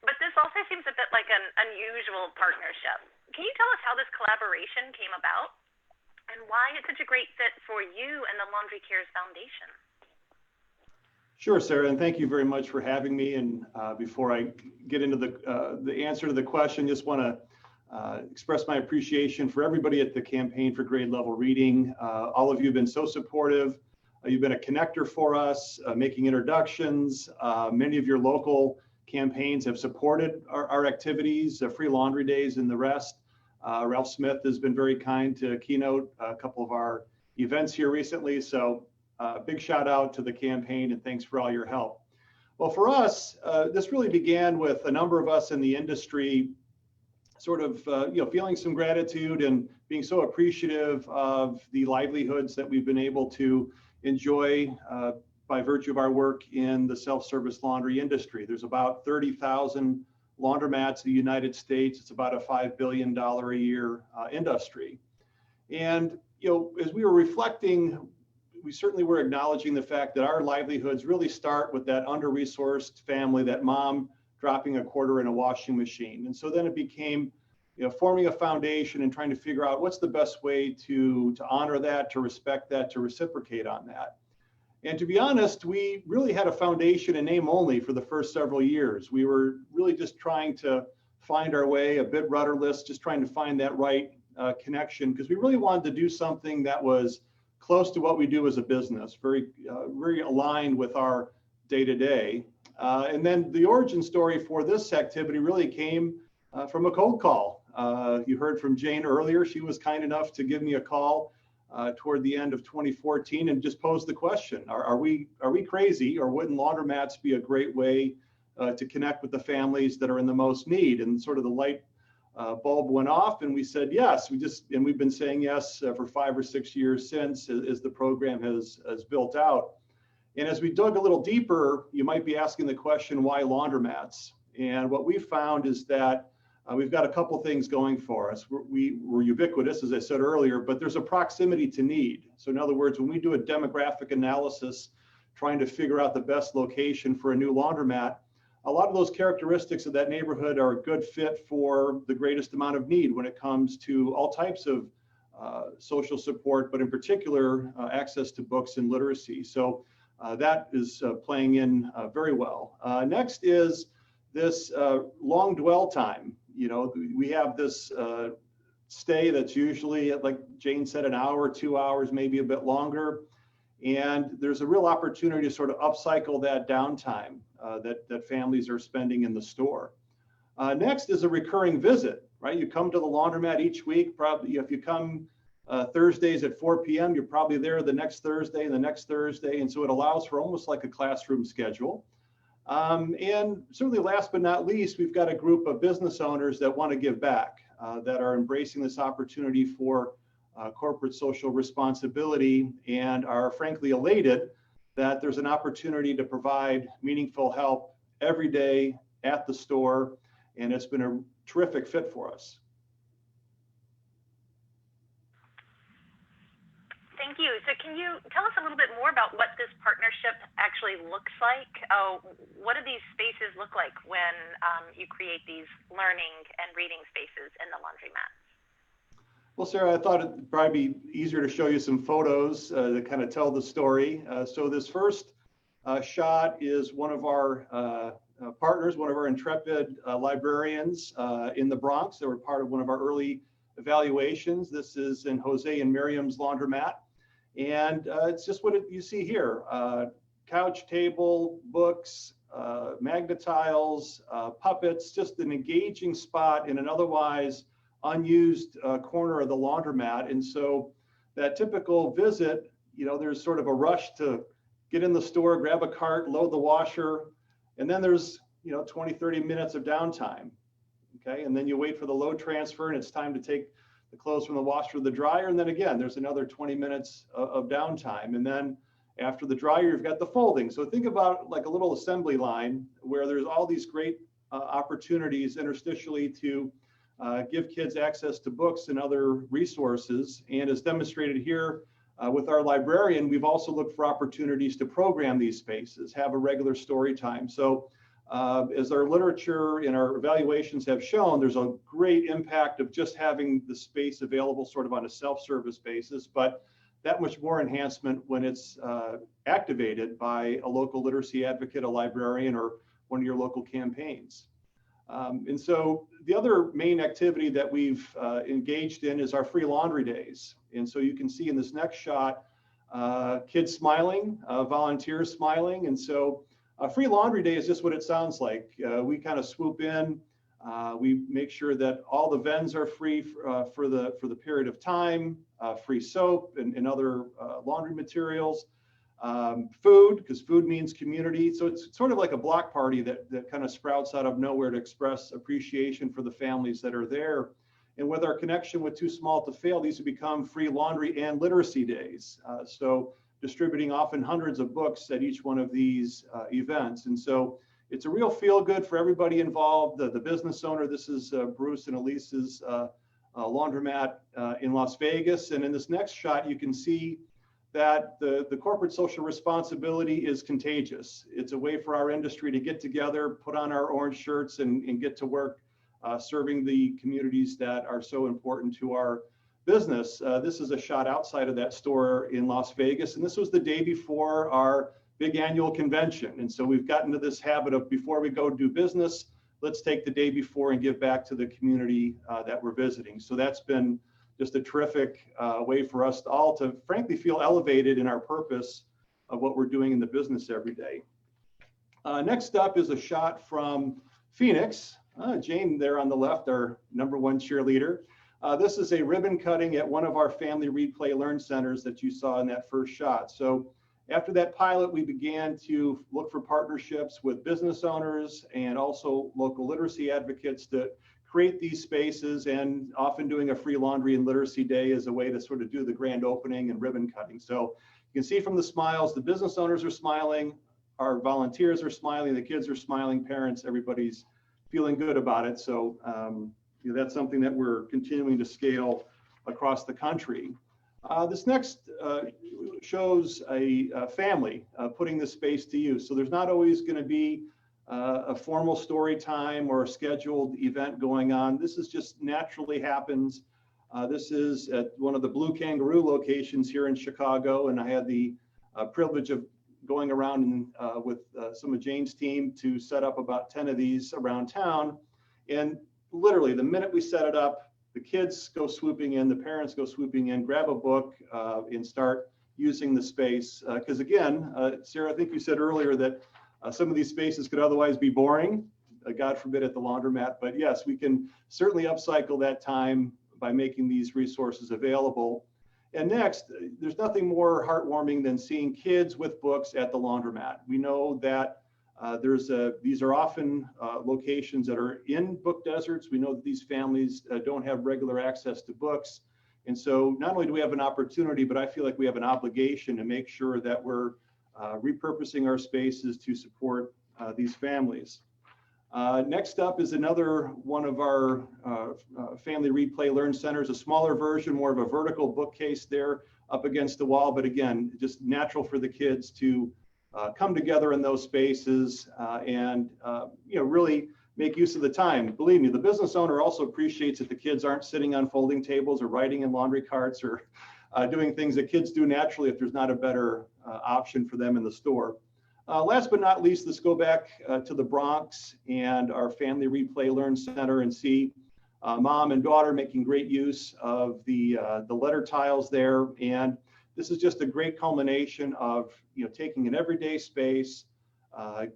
But this also seems a bit like an unusual partnership. Can you tell us how this collaboration came about and why it's such a great fit for you and the Laundry Cares Foundation? Sure, Sarah, and thank you very much for having me. And before I get into the answer to the question, just want to express my appreciation for everybody at the Campaign for Grade Level Reading. All of you have been so supportive. You've been a connector for us, making introductions. Many of your local campaigns have supported our activities, Free Laundry Days and the rest. Ralph Smith has been very kind to keynote a couple of our events here recently. So big shout out to the campaign and thanks for all your help. Well, for us, this really began with a number of us in the industry sort of feeling some gratitude and being so appreciative of the livelihoods that we've been able to enjoy by virtue of our work in the self-service laundry industry. There's about 30,000 laundromats in the United States. It's about a $5 billion a year industry. And as we were reflecting, we certainly were acknowledging the fact that our livelihoods really start with that under-resourced family, that mom dropping a quarter in a washing machine. And so then it became forming a foundation and trying to figure out what's the best way to honor that, to respect that, to reciprocate on that. And to be honest, we really had a foundation in name only for the first several years. We were really just trying to find our way, a bit rudderless, just trying to find that right connection, because we really wanted to do something that was close to what we do as a business, very aligned with our day-to-day. And then the origin story for this activity really came from a cold call. You heard from Jane earlier. She was kind enough to give me a call toward the end of 2014 and just posed the question, are we crazy, or wouldn't laundromats be a great way to connect with the families that are in the most need? And sort of the light bulb went off and we said yes. We've been saying yes for 5 or 6 years since, as the program has built out. And as we dug a little deeper, you might be asking the question, why laundromats? And what we found is that we've got a couple things going for us. We're ubiquitous, as I said earlier, but there's a proximity to need. So in other words, when we do a demographic analysis, trying to figure out the best location for a new laundromat, a lot of those characteristics of that neighborhood are a good fit for the greatest amount of need when it comes to all types of social support, but in particular, access to books and literacy. So that is playing in very well. Next is this long dwell time. You know, we have this stay that's usually, like Jane said, an hour, 2 hours, maybe a bit longer. And there's a real opportunity to sort of upcycle that downtime that families are spending in the store. Next is a recurring visit, right? You come to the laundromat each week. Probably if you come Thursdays at 4 p.m., you're probably there the next Thursday and the next Thursday. And so it allows for almost like a classroom schedule. And certainly last but not least, we've got a group of business owners that want to give back, that are embracing this opportunity for corporate social responsibility and are frankly elated that there's an opportunity to provide meaningful help every day at the store. And it's been a terrific fit for us. Thank you. So can you tell us a little bit more about what this partnership actually looks like? What do these spaces look like when you create these learning and reading spaces in the laundromat? Well, Sarah, I thought it'd probably be easier to show you some photos that kind of tell the story. So this first shot is one of our partners, one of our intrepid librarians in the Bronx. They were part of one of our early evaluations. This is in Jose and Miriam's laundromat. And it's just what you see here. Couch, table, books, magnet tiles, puppets, just an engaging spot in an otherwise unused corner of the laundromat. And so that typical visit, you know, there's sort of a rush to get in the store, grab a cart, load the washer, and then there's, you know, 20, 30 minutes of downtime. Okay, and then you wait for the load transfer and it's time to take the clothes from the washer to the dryer. And then again, there's another 20 minutes of downtime. And then after the dryer, you've got the folding. So think about like a little assembly line where there's all these great opportunities interstitially to give kids access to books and other resources. And as demonstrated here with our librarian, we've also looked for opportunities to program these spaces, have a regular story time. So as our literature and our evaluations have shown, there's a great impact of just having the space available sort of on a self-service basis, but that much more enhancement when it's activated by a local literacy advocate, a librarian, or one of your local campaigns. And so the other main activity that we've engaged in is our free laundry days. And so you can see in this next shot, kids smiling, volunteers smiling. And so free laundry day is just what it sounds like. We kind of swoop in, we make sure that all the vends are free for the period of time, free soap and other laundry materials, food, because food means community. So it's sort of like a block party that kind of sprouts out of nowhere to express appreciation for the families that are there. And with our connection with Too Small to Fail, these have become free laundry and literacy days. So distributing often hundreds of books at each one of these events. And so it's a real feel good for everybody involved. The business owner, this is Bruce and Elise's laundromat in Las Vegas. And in this next shot, you can see that the corporate social responsibility is contagious. It's a way for our industry to get together, put on our orange shirts and get to work serving the communities that are so important to our business. This is a shot outside of that store in Las Vegas, and this was the day before our big annual convention. And so we've gotten to this habit of before we go do business, let's take the day before and give back to the community that we're visiting. So that's been just a terrific way for us all to frankly feel elevated in our purpose of what we're doing in the business every day. Next up is a shot from Phoenix. Jane there on the left, our #1 cheerleader. This is a ribbon cutting at one of our family read, play, learn centers that you saw in that first shot. So after that pilot, we began to look for partnerships with business owners and also local literacy advocates to create these spaces, and often doing a free laundry and literacy day as a way to sort of do the grand opening and ribbon cutting. So you can see from the smiles, the business owners are smiling, our volunteers are smiling, the kids are smiling, parents, everybody's feeling good about it. So you know, that's something that we're continuing to scale across the country. This next shows a family putting this space to use. So there's not always going to be a formal story time or a scheduled event going on. This is just naturally happens. This is at one of the Blue Kangaroo locations here in Chicago, and I had the privilege of going around and, with some of Jane's team to set up about 10 of these around town. And literally the minute we set it up, the kids go swooping in, the parents go swooping in, grab a book and start using the space. Because again, Sarah, I think you said earlier that some of these spaces could otherwise be boring, God forbid at the laundromat. But yes, we can certainly upcycle that time by making these resources available. And next, there's nothing more heartwarming than seeing kids with books at the laundromat. We know that these are often locations that are in book deserts. We know that these families don't have regular access to books. And so not only do we have an opportunity, but I feel like we have an obligation to make sure that we're repurposing our spaces to support these families. Next up is another one of our family read, play, learn centers, a smaller version, more of a vertical bookcase there up against the wall. But again, just natural for the kids to come together in those spaces and really make use of the time. Believe me, the business owner also appreciates that the kids aren't sitting on folding tables or writing in laundry carts or doing things that kids do naturally if there's not a better option for them in the store. Last but not least, let's go back to the Bronx and our Family Read, Play, Learn Center and see mom and daughter making great use of the letter tiles there. And this is just a great culmination of taking an everyday space,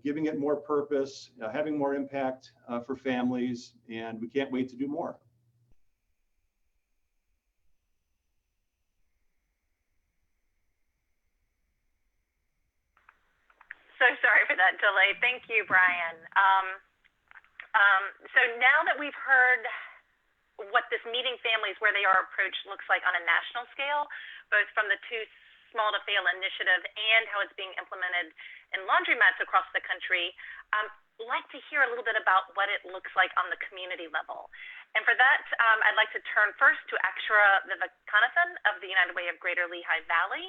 giving it more purpose, having more impact for families, and we can't wait to do more. So sorry for that delay. Thank you, Brian. So now that we've heard what this meeting families where they are approach looks like on a national scale, both from the Too Small to Fail initiative and how it's being implemented in laundromats across the country, I'd like to hear a little bit about what it looks like on the community level. And for that, I'd like to turn first to Akshara Vivekanathan of the United Way of Greater Lehigh Valley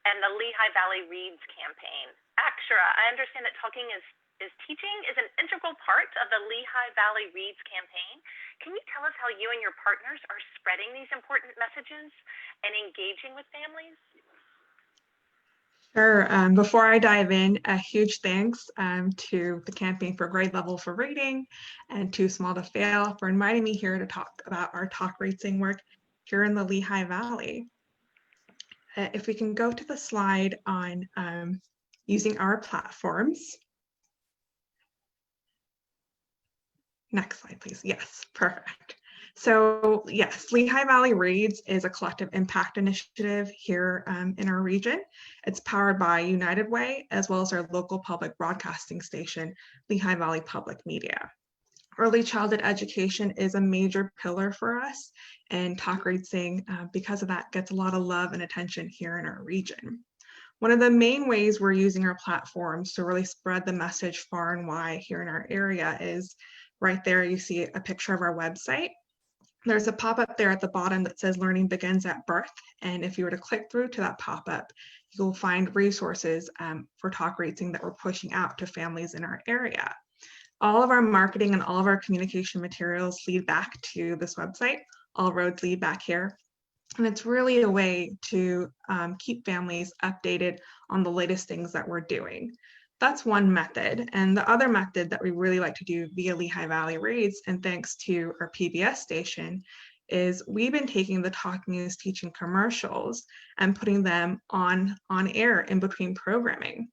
and the Lehigh Valley Reads campaign. Akshara, I understand that talking is teaching is an integral part of the Lehigh Valley Reads campaign. Can you tell us how you and your partners are spreading these important messages and engaging with families? Sure. Before I dive in, a huge thanks to the Campaign for Grade Level for Reading and Too Small to Fail for inviting me here to talk about our talk reading work here in the Lehigh Valley. If we can go to the slide on using our platforms. Next slide, please. Yes, perfect. So yes, Lehigh Valley Reads is a collective impact initiative here in our region. It's powered by United Way, as well as our local public broadcasting station, Lehigh Valley Public Media. Early childhood education is a major pillar for us, and talk reading, because of that, gets a lot of love and attention here in our region. One of the main ways we're using our platforms to really spread the message far and wide here in our area is right there. You see a picture of our website. There's a pop-up there at the bottom that says Learning Begins at Birth. And if you were to click through to that pop-up, you'll find resources for talk reading that we're pushing out to families in our area. All of our marketing and all of our communication materials lead back to this website. All roads lead back here. And it's really a way to keep families updated on the latest things that we're doing. That's one method. And the other method that we really like to do via Lehigh Valley Reads, and thanks to our PBS station, is we've been taking the Talking is Teaching commercials and putting them on air in between programming.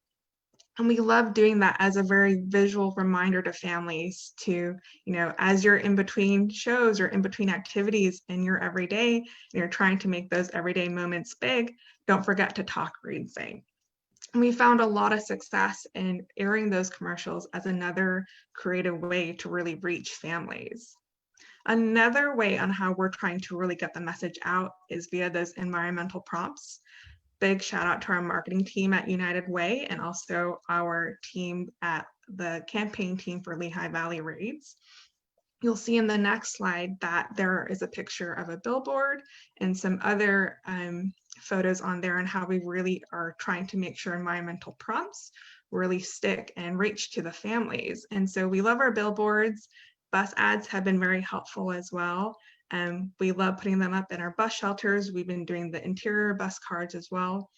And we love doing that as a very visual reminder to families to, as you're in between shows or in between activities in your everyday, and you're trying to make those everyday moments big, don't forget to talk, read, sing. And we found a lot of success in airing those commercials as another creative way to really reach families. Another way on how we're trying to really get the message out is via those environmental prompts. Big shout out to our marketing team at United Way and also our team at the campaign team for Lehigh Valley Reads. You'll see in the next slide that there is a picture of a billboard and some other photos on there and how we really are trying to make sure environmental prompts really stick and reach to the families. And so we love our billboards. Bus ads have been very helpful as well. We love putting them up in our bus shelters. We've been doing the interior bus cards as well.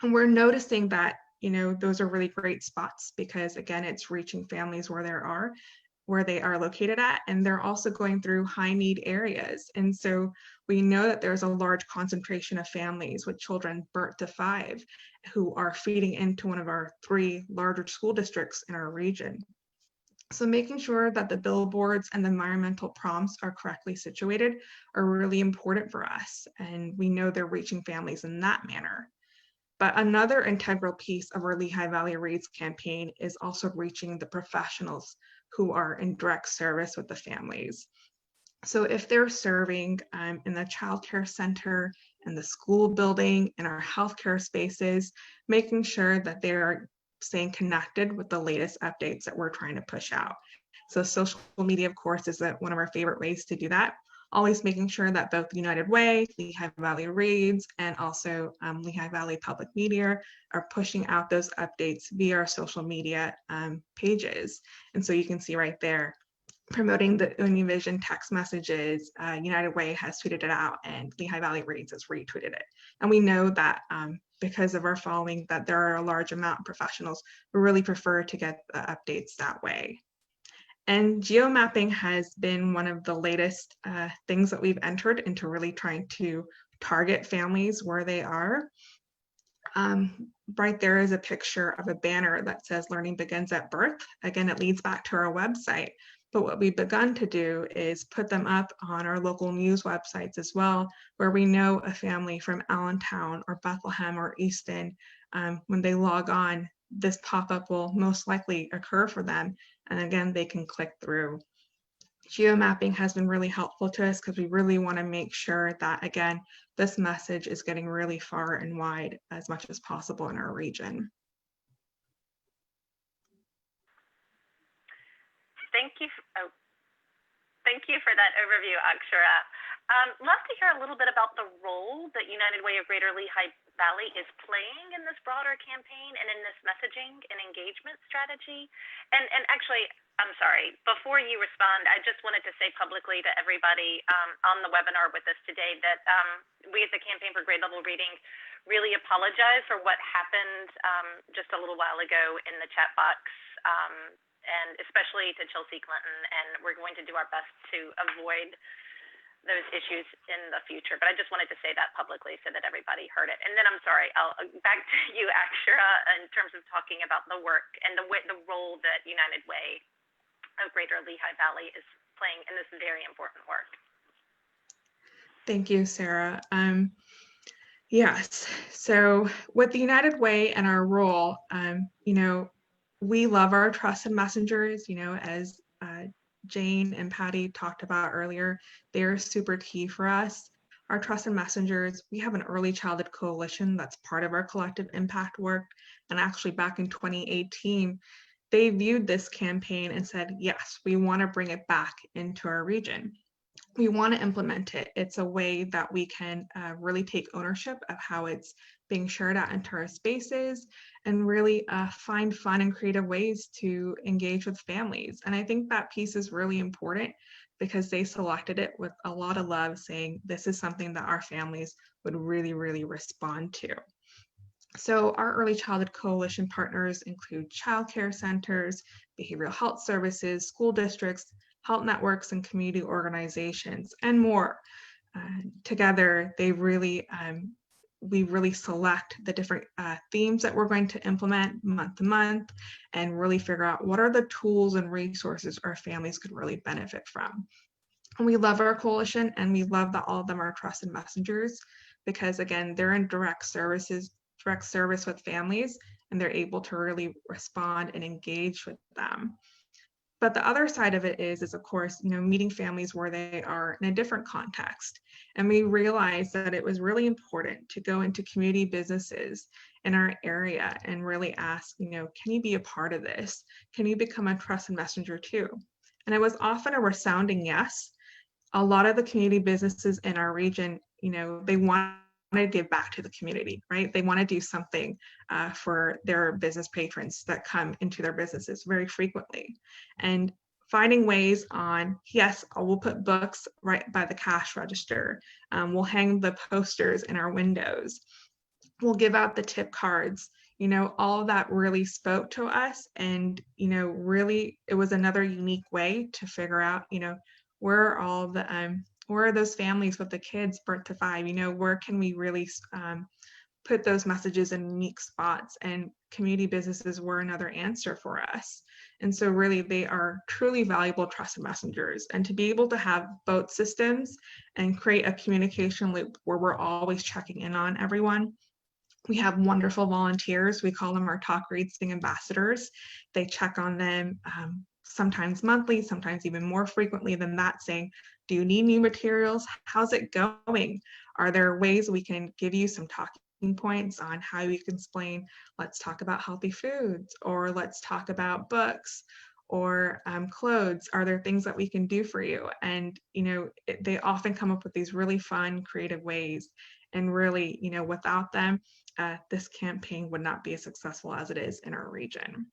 And we're noticing that, those are really great spots because, again, it's reaching families where they are located at, and they're also going through high need areas. And so we know that there's a large concentration of families with children birth to 5 who are feeding into one of our 3 larger school districts in our region. So making sure that the billboards and the environmental prompts are correctly situated are really important for us. And we know they're reaching families in that manner. But another integral piece of our Lehigh Valley Reads campaign is also reaching the professionals who are in direct service with the families. So if they're serving in the childcare center, in the school building, in our healthcare spaces, making sure that they're staying connected with the latest updates that we're trying to push out. So social media, of course, is one of our favorite ways to do that. Always making sure that both United Way, Lehigh Valley Reads, and also Lehigh Valley Public Media are pushing out those updates via our social media pages. And so you can see right there, promoting the Univision text messages, United Way has tweeted it out, and Lehigh Valley Reads has retweeted it. And we know that because of our following, that there are a large amount of professionals who really prefer to get the updates that way. And geomapping has been one of the latest things that we've entered into really trying to target families where they are. Right there is a picture of a banner that says learning begins at birth. Again, it leads back to our website. But what we've begun to do is put them up on our local news websites as well, where we know a family from Allentown or Bethlehem or Easton, when they log on, this pop-up will most likely occur for them. And again, they can click through. Geomapping has been really helpful to us because we really want to make sure that, again, this message is getting really far and wide as much as possible in our region. Thank you for that overview, Akshara. Love to hear a little bit about the role that United Way of Greater Lehigh Valley is playing in this broader campaign and in this messaging and engagement strategy. And actually, I'm sorry, before you respond, I just wanted to say publicly to everybody on the webinar with us today that we at the Campaign for Grade Level Reading really apologize for what happened just a little while ago in the chat box. And especially to Chelsea Clinton, and we're going to do our best to avoid those issues in the future. But I just wanted to say that publicly so that everybody heard it. And then I'm sorry, back to you, Akshara, in terms of talking about the work and the role that United Way of Greater Lehigh Valley is playing in this very important work. Thank you, Sarah. Yes, so with the United Way and our role, we love our trusted messengers, as Jane and Patty talked about earlier. They're super key for us. Our trusted messengers, we have an early childhood coalition that's part of our collective impact work. And actually back in 2018, they viewed this campaign and said, yes, we want to bring it back into our region. We want to implement it. It's a way that we can really take ownership of how it's being shared out into our spaces and really find fun and creative ways to engage with families. And I think that piece is really important because they selected it with a lot of love, saying this is something that our families would really, really respond to. So our early childhood coalition partners include childcare centers, behavioral health services, school districts, health networks, and community organizations, and more. Together, they really, we really select the different themes that we're going to implement month to month and really figure out what are the tools and resources our families could really benefit from. And we love our coalition, and we love that all of them are trusted messengers because, again, they're in direct service with families, and they're able to really respond and engage with them. But the other side of it is of course, meeting families where they are in a different context. And we realized that it was really important to go into community businesses in our area and really ask, can you be a part of this? Can you become a trusted messenger too? And it was often a resounding yes. A lot of the community businesses in our region, they want to give back to the community, right? They want to do something for their business patrons that come into their businesses very frequently. And finding ways on, yes, we'll put books right by the cash register. We'll hang the posters in our windows. We'll give out the tip cards. All of that really spoke to us. And, really, it was another unique way to figure out, where are all the, where are those families with the kids birth to 5? Where can we really put those messages in unique spots? And community businesses were another answer for us. And so really, they are truly valuable trusted messengers. And to be able to have both systems and create a communication loop where we're always checking in on everyone. We have wonderful volunteers. We call them our Talk, Read, Sing ambassadors. They check on them sometimes monthly, sometimes even more frequently than that, saying, do you need new materials? How's it going? Are there ways we can give you some talking points on how you can explain, let's talk about healthy foods, or let's talk about books, or clothes? Are there things that we can do for you? And, they often come up with these really fun, creative ways. And really, without them, this campaign would not be as successful as it is in our region.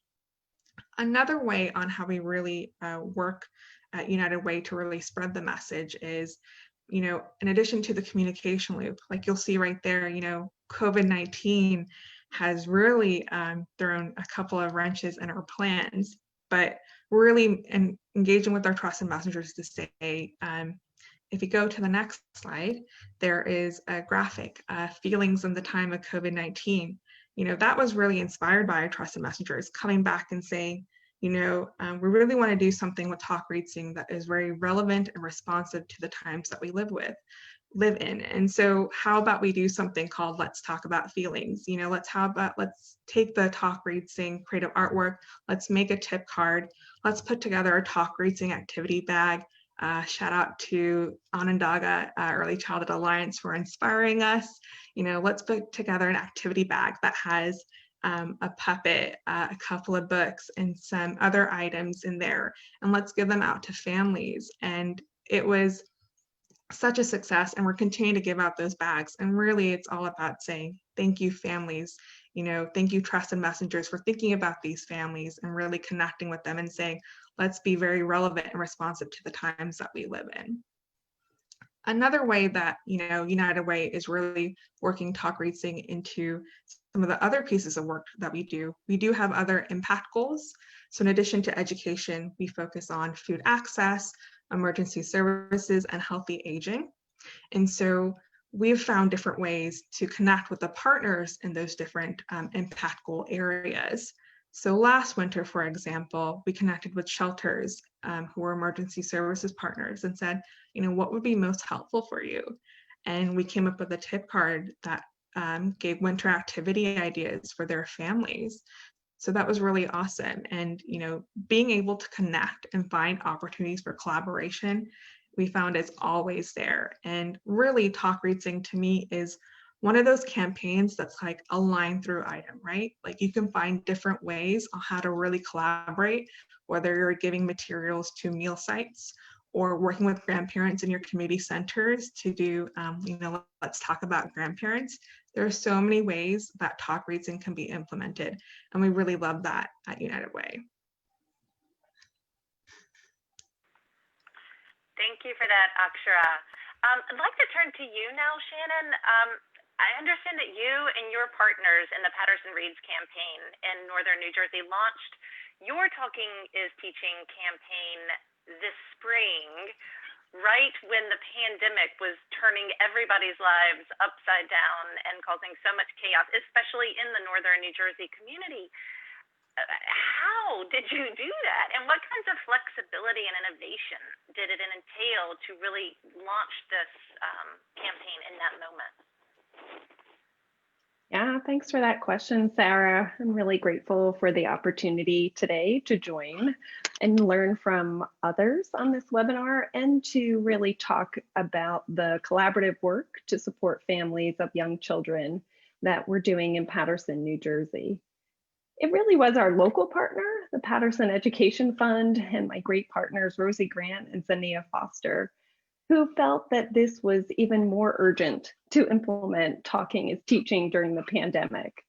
Another way on how we really work at United Way to really spread the message is, in addition to the communication loop, like you'll see right there, COVID-19 has really thrown a couple of wrenches in our plans, but really engaging with our trusted messengers to say, if you go to the next slide, there is a graphic, feelings in the time of COVID-19. That was really inspired by our trusted messengers coming back and saying, we really want to do something with Talk, Read, Sing that is very relevant and responsive to the times that we live in. And so how about we do something called Let's Talk About Feelings? Let's take the Talk, Read, Sing creative artwork. Let's make a tip card. Let's put together a Talk, Read, Sing activity bag. Shout out to Onondaga Early Childhood Alliance for inspiring us. Let's put together an activity bag that has a puppet, a couple of books, and some other items in there. And let's give them out to families. And it was such a success. And we're continuing to give out those bags. And really, it's all about saying, thank you, families. Thank you, trusted messengers, for thinking about these families and really connecting with them and saying, let's be very relevant and responsive to the times that we live in. Another way that, United Way is really working Talk, Read, Sing into some of the other pieces of work that we do have other impact goals. So in addition to education, we focus on food access, emergency services, and healthy aging. And so we've found different ways to connect with the partners in those different impact goal areas. So last winter, for example, we connected with shelters who were emergency services partners and said, what would be most helpful for you? And we came up with a tip card that gave winter activity ideas for their families. So that was really awesome. And, being able to connect and find opportunities for collaboration, we found is always there. And really, Talk, Read, Sing to me is one of those campaigns that's like a line through item, right? Like you can find different ways on how to really collaborate, whether you're giving materials to meal sites or working with grandparents in your community centers to do, let's talk about grandparents. There are so many ways that Talk, Read, Sing can be implemented. And we really love that at United Way. Thank you for that, Akshara. I'd like to turn to you now, Shannon. I understand that you and your partners in the Patterson Reads campaign in Northern New Jersey launched your Talking is Teaching campaign this spring, right when the pandemic was turning everybody's lives upside down and causing so much chaos, especially in the Northern New Jersey community. How did you do that? And what kinds of flexibility and innovation did it entail to really launch this campaign in that moment? Yeah, thanks for that question, Sarah. I'm really grateful for the opportunity today to join and learn from others on this webinar and to really talk about the collaborative work to support families of young children that we're doing in Patterson, New Jersey. It really was our local partner, the Patterson Education Fund, and my great partners, Rosie Grant and Zania Foster, who felt that this was even more urgent to implement talking as teaching during the pandemic.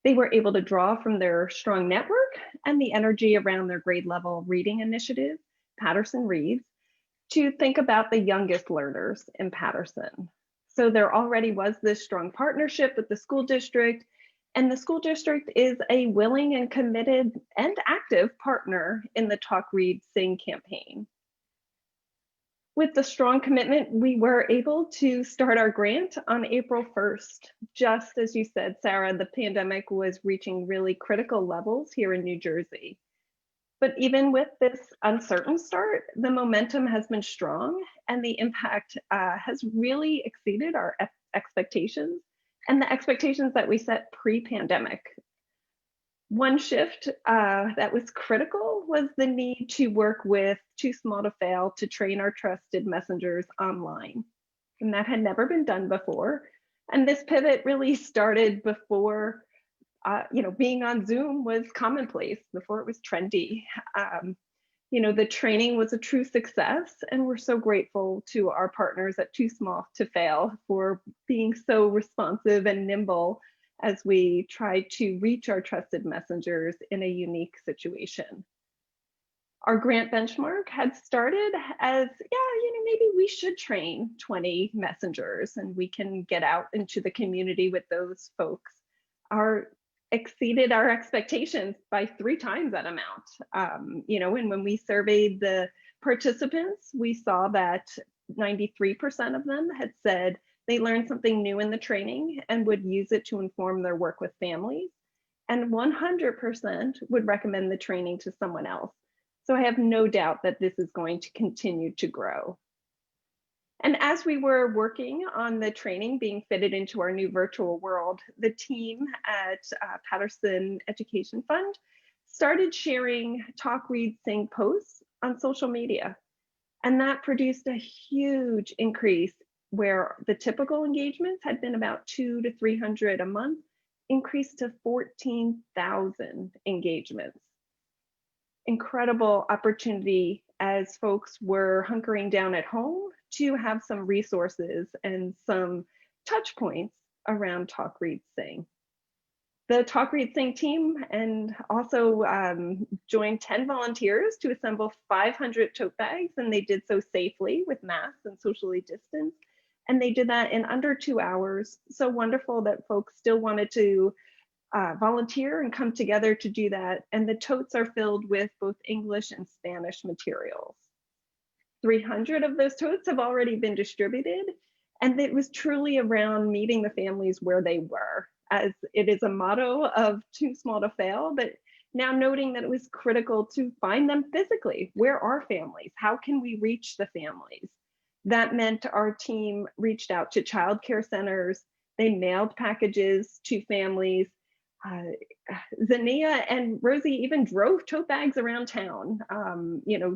They were able to draw from their strong network and the energy around their grade level reading initiative, Patterson Reads, to think about the youngest learners in Patterson. So there already was this strong partnership with the school district, and the school district is a willing and committed and active partner in the Talk, Read, Sing campaign. With the strong commitment, we were able to start our grant on April 1st. Just as you said, Sarah, the pandemic was reaching really critical levels here in New Jersey. But even with this uncertain start, the momentum has been strong and the impact has really exceeded our expectations and the expectations that we set pre-pandemic. One shift that was critical was the need to work with Too Small to Fail to train our trusted messengers online. And that had never been done before. And this pivot really started before, being on Zoom was commonplace, before it was trendy. The training was a true success, and we're so grateful to our partners at Too Small to Fail for being so responsive and nimble as we try to reach our trusted messengers in a unique situation. Our grant benchmark had started as, maybe we should train 20 messengers and we can get out into the community with those folks. Exceeded our expectations by 3 times that amount. And when we surveyed the participants, we saw that 93% of them had said they learned something new in the training and would use it to inform their work with families. And 100% would recommend the training to someone else. So I have no doubt that this is going to continue to grow. And as we were working on the training being fitted into our new virtual world, the team at Patterson Education Fund started sharing Talk, Read, Sing posts on social media. And that produced a huge increase where the typical engagements had been about 200 to 300 a month, increased to 14,000 engagements. Incredible opportunity as folks were hunkering down at home to have some resources and some touch points around Talk, Read, Sing. The Talk, Read, Sing team and also joined 10 volunteers to assemble 500 tote bags, and they did so safely with masks and socially distanced. And they did that in under 2 hours. So wonderful that folks still wanted to volunteer and come together to do that. And the totes are filled with both English and Spanish materials. 300 of those totes have already been distributed. And it was truly around meeting the families where they were, as it is a motto of Too Small to Fail, but now noting that it was critical to find them physically. Where are families? How can we reach the families? That meant our team reached out to childcare centers. They mailed packages to families. Zania and Rosie even drove tote bags around town,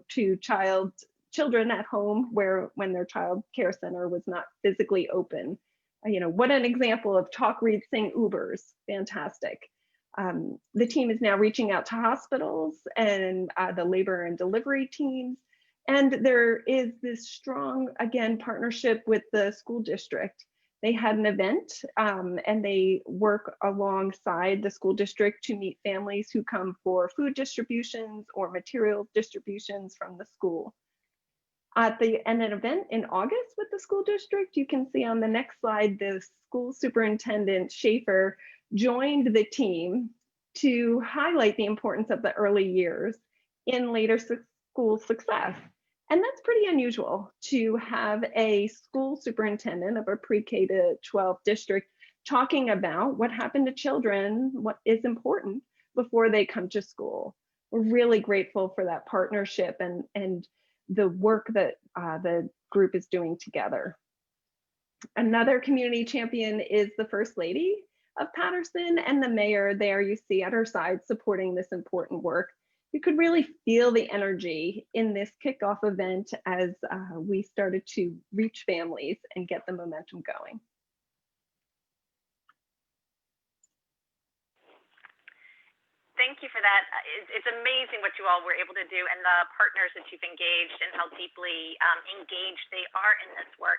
to children at home when their child care center was not physically open. What an example of Talk, Read, Sing Ubers. Fantastic. The team is now reaching out to hospitals and the labor and delivery teams. And there is this strong, again, partnership with the school district. They had an event and they work alongside the school district to meet families who come for food distributions or material distributions from the school. At an event in August with the school district, you can see on the next slide, the school superintendent Schaefer joined the team to highlight the importance of the early years in later school success. And that's pretty unusual to have a school superintendent of a pre-K to 12 district talking about what happened to children, what is important before they come to school. We're really grateful for that partnership and the work that the group is doing together. Another community champion is the First Lady of Patterson, and the mayor there you see at her side supporting this important work. You could really feel the energy in this kickoff event as we started to reach families and get the momentum going. Thank thank you for that. It's amazing what you all were able to do and the partners that you've engaged and how deeply engaged they are in this work.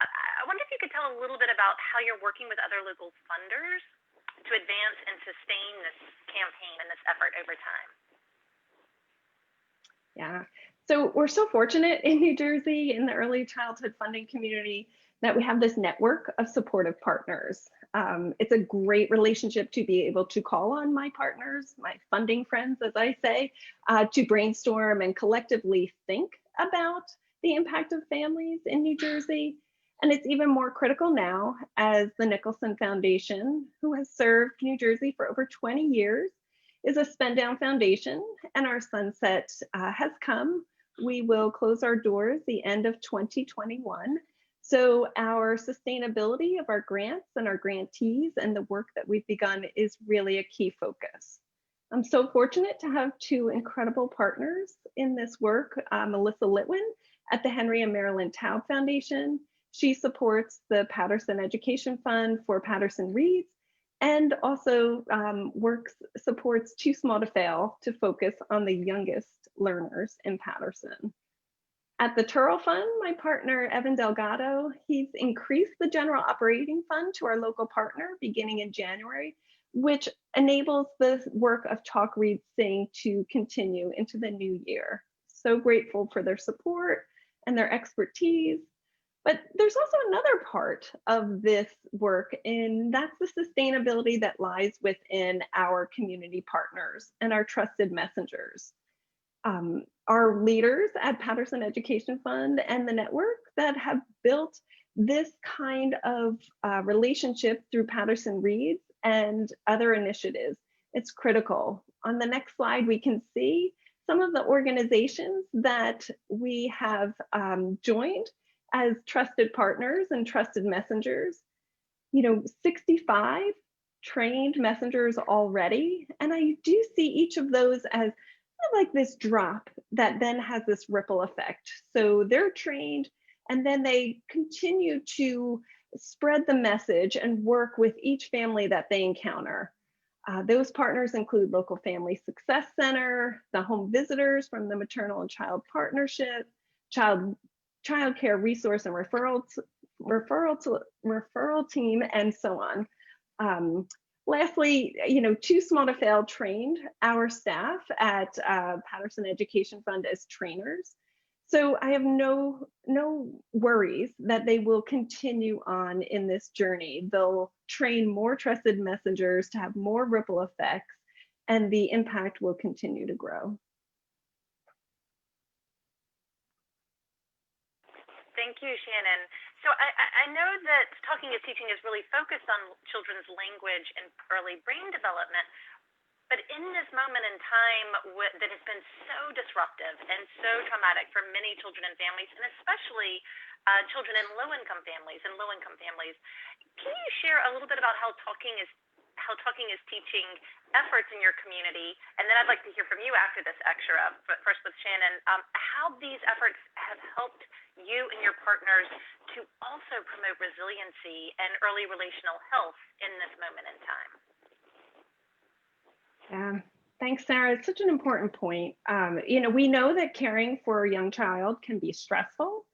I wonder if you could tell a little bit about how you're working with other local funders to advance and sustain this campaign and this effort over time. Yeah, so we're so fortunate in New Jersey in the early childhood funding community that we have this network of supportive partners. It's a great relationship to be able to call on my partners, my funding friends, as I say, to brainstorm and collectively think about the impact of families in New Jersey. And it's even more critical now as the Nicholson Foundation, who has served New Jersey for over 20 years, is a spend down foundation, and our sunset has come. We will close our doors the end of 2021. So our sustainability of our grants and our grantees and the work that we've begun is really a key focus. I'm so fortunate to have two incredible partners in this work. Melissa Litwin at the Henry and Marilyn Taub Foundation. She supports the Patterson Education Fund for Patterson Reads, and also supports Too Small to Fail to focus on the youngest learners in Patterson. At the Turl Fund, my partner, Evan Delgado, he's increased the general operating fund to our local partner beginning in January, which enables the work of Talk, Read, Sing to continue into the new year. So grateful for their support and their expertise. But there's also another part of this work, and that's the sustainability that lies within our community partners and our trusted messengers. Our leaders at Patterson Education Fund and the network that have built this kind of relationship through Patterson Reads and other initiatives. It's critical. On the next slide, we can see some of the organizations that we have joined as trusted partners and trusted messengers. 65 trained messengers already. And I do see each of those as like this drop that then has this ripple effect. So they're trained and then they continue to spread the message and work with each family that they encounter. Those partners include Local Family Success Center, the home visitors from the Maternal and Child Partnership, Child Care Resource and Referral Team, and so on. Lastly, Too Small to Fail trained our staff at Patterson Education Fund as trainers. So I have no worries that they will continue on in this journey. They'll train more trusted messengers to have more ripple effects, and the impact will continue to grow. Thank you, Shannon. So I know that Talking is Teaching is really focused on children's language and early brain development, but in this moment in time that has been so disruptive and so traumatic for many children and families, and especially children in low-income families, can you share a little bit about how Talking is Teaching efforts in your community? And then I'd like to hear from you after this extra, but first with Shannon, how these efforts have helped you and your partners to also promote resiliency and early relational health in this moment in time. Yeah, thanks, Sarah. It's such an important point. We know that caring for a young child can be stressful.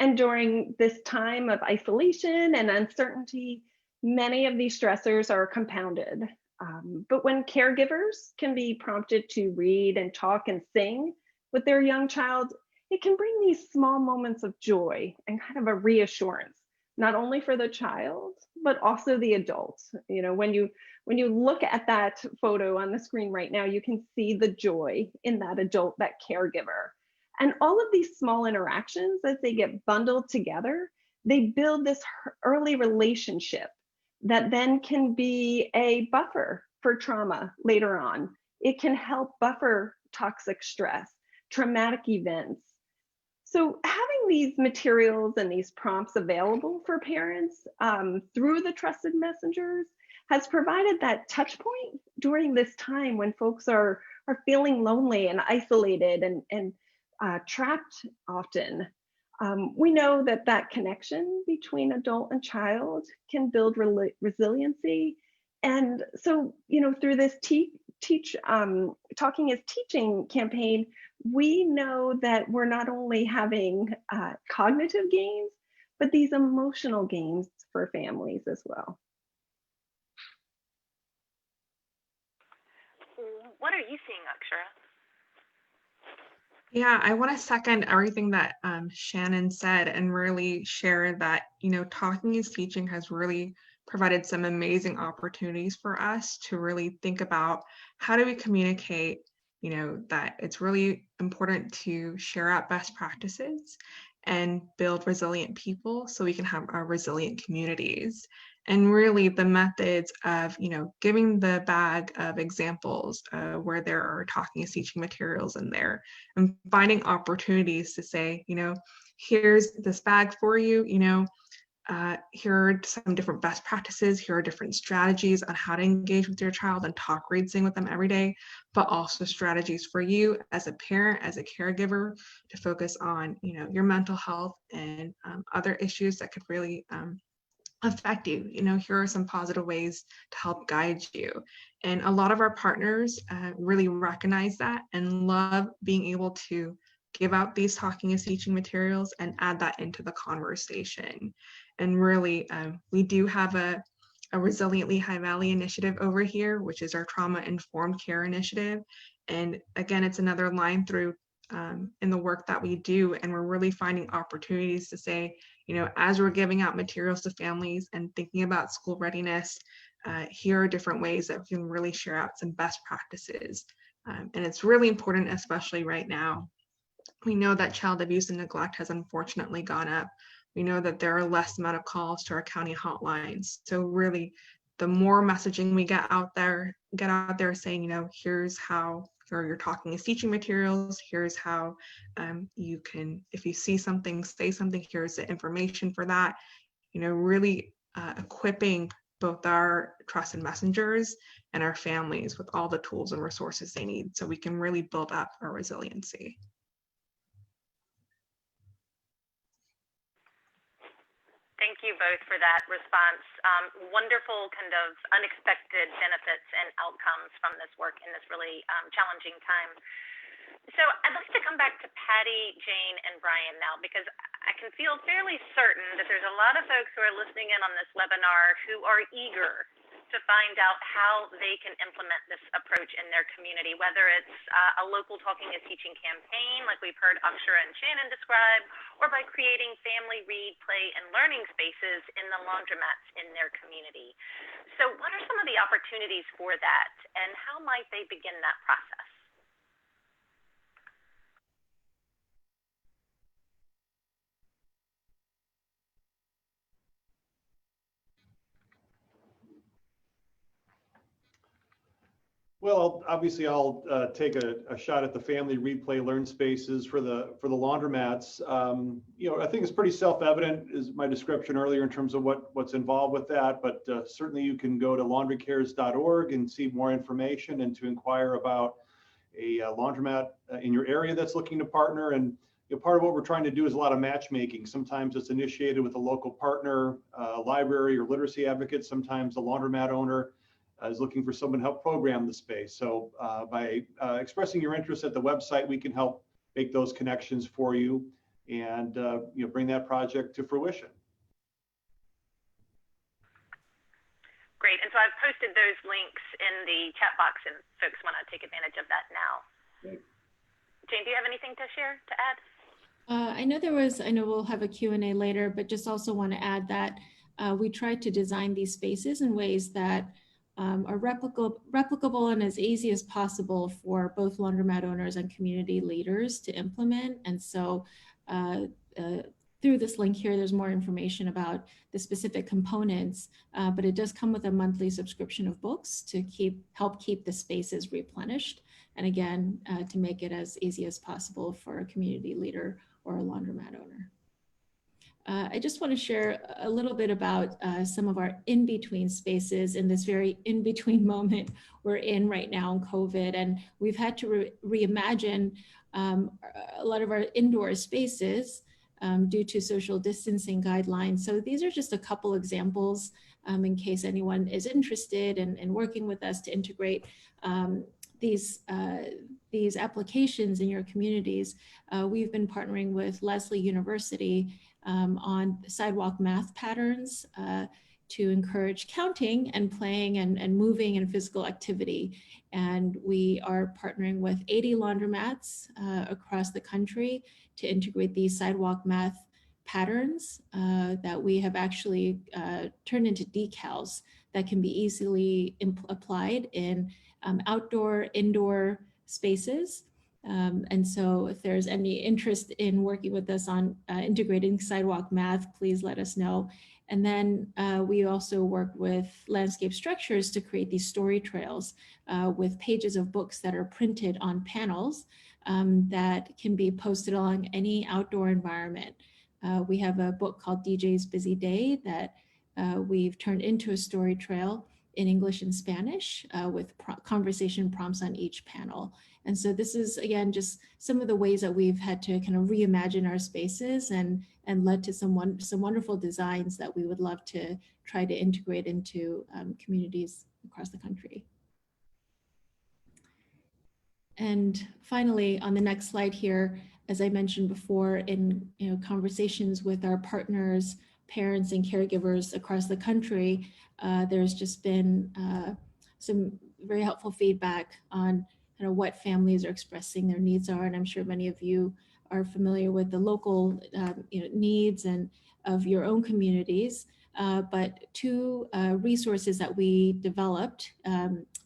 And during this time of isolation and uncertainty, many of these stressors are compounded. But when caregivers can be prompted to read and talk and sing with their young child, it can bring these small moments of joy and kind of a reassurance, not only for the child, but also the adult. When you look at that photo on the screen right now, you can see the joy in that adult, that caregiver. And all of these small interactions, as they get bundled together, they build this early relationship that then can be a buffer for trauma later on. It can help buffer toxic stress, traumatic events. So having these materials and these prompts available for parents through the trusted messengers has provided that touch point during this time when folks are feeling lonely and isolated and trapped often. We know that connection between adult and child can build resiliency. And so, through this Talking is Teaching campaign, we know that we're not only having cognitive gains, but these emotional gains for families as well. What are you seeing, Akshara? Yeah, I want to second everything that Shannon said and really share that, Talking is Teaching has really provided some amazing opportunities for us to really think about how do we communicate, that it's really important to share out best practices and build resilient people so we can have our resilient communities. And really the methods of, giving the bag of examples where there are Talking is Teaching materials in there and finding opportunities to say, here's this bag for you, here are some different best practices, here are different strategies on how to engage with your child and talk reading with them every day, but also strategies for you as a parent, as a caregiver, to focus on, your mental health and other issues that could really affect you. Here are some positive ways to help guide you. And a lot of our partners really recognize that and love being able to give out these Talking is Teaching materials and add that into the conversation. And really, we do have a Resilient Lehigh Valley initiative over here, which is our trauma-informed care initiative. And again, it's another line through in the work that we do. And we're really finding opportunities to say, as we're giving out materials to families and thinking about school readiness, here are different ways that we can really share out some best practices. And it's really important, especially right now. We know that child abuse and neglect has unfortunately gone up. We know that there are less amount of calls to our county hotlines. So really, the more messaging we get out there saying, here's how, or your Talking is Teaching materials, here's how you can, if you see something, say something, here's the information for that, really equipping both our trusted messengers and our families with all the tools and resources they need so we can really build up our resiliency. Thank you both for that response. Wonderful kind of unexpected benefits and outcomes from this work in this really challenging time. So I'd like to come back to Patty, Jane, and Brian now, because I can feel fairly certain that there's a lot of folks who are listening in on this webinar who are eager to find out how they can implement this approach in their community, whether it's a local Talking is Teaching campaign, like we've heard Akshara and Shannon describe, or by creating family read, play, and learning spaces in the laundromats in their community. So what are some of the opportunities for that, and how might they begin that process? Well, obviously, I'll take a shot at the family read, play, learn spaces for the laundromats. I think it's pretty self-evident, is my description earlier, in terms of what's involved with that. But certainly, you can go to laundrycares.org and see more information and to inquire about a laundromat in your area that's looking to partner. And part of what we're trying to do is a lot of matchmaking. Sometimes it's initiated with a local partner, library or literacy advocate. Sometimes the laundromat owner is looking for someone to help program the space. So by expressing your interest at the website, we can help make those connections for you and bring that project to fruition. Great, and so I've posted those links in the chat box, and folks want to take advantage of that now. Great. Jane, do you have anything to share, to add? I know we'll have a Q&A later, but just also want to add that we tried to design these spaces in ways that are replicable and as easy as possible for both laundromat owners and community leaders to implement. And so through this link here, there's more information about the specific components, but it does come with a monthly subscription of books to help keep the spaces replenished. And again, to make it as easy as possible for a community leader or a laundromat owner. I just want to share a little bit about some of our in-between spaces in this very in-between moment we're in right now in COVID. And we've had to reimagine a lot of our indoor spaces due to social distancing guidelines. So these are just a couple examples in case anyone is interested in working with us to integrate these applications in your communities. We've been partnering with Lesley University on sidewalk math patterns to encourage counting and playing and moving and physical activity. And we are partnering with 80 laundromats across the country to integrate these sidewalk math patterns that we have actually turned into decals that can be easily applied in outdoor, indoor spaces. And so if there's any interest in working with us on integrating sidewalk math, please let us know. And then we also work with landscape structures to create these story trails with pages of books that are printed on panels that can be posted along any outdoor environment. We have a book called DJ's Busy Day that we've turned into a story trail in English and Spanish with conversation prompts on each panel. And so this is, again, just some of the ways that we've had to kind of reimagine our spaces and led to some wonderful designs that we would love to try to integrate into communities across the country. And finally, on the next slide here, as I mentioned before, in conversations with our partners, parents and caregivers across the country, there's just been some very helpful feedback on what families are expressing their needs are. And I'm sure many of you are familiar with the local needs and of your own communities. But two resources that we developed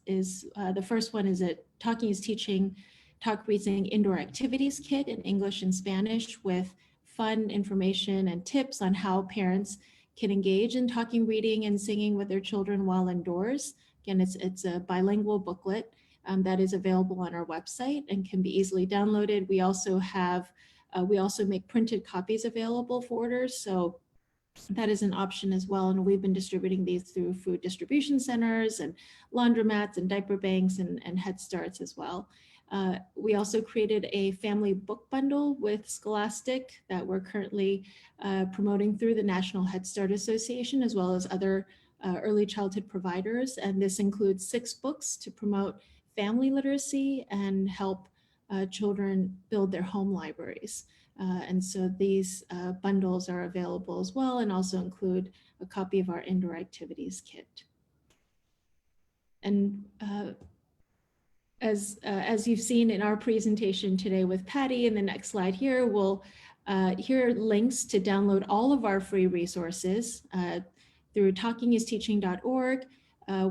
is the first one is a Talking is Teaching, Talk Reading Indoor Activities Kit in English and Spanish with fun information and tips on how parents can engage in talking, reading, and singing with their children while indoors. Again, it's a bilingual booklet that is available on our website and can be easily downloaded. We also have, we also make printed copies available for orders. So that is an option as well. And we've been distributing these through food distribution centers and laundromats and diaper banks and Head Starts as well. We also created a family book bundle with Scholastic that we're currently promoting through the National Head Start Association, as well as other early childhood providers. And this includes 6 books to promote family literacy and help children build their home libraries. And so these bundles are available as well, and also include a copy of our indoor activities kit. And as you've seen in our presentation today with Patty, in the next slide here, here are links to download all of our free resources through talkingisteaching.org.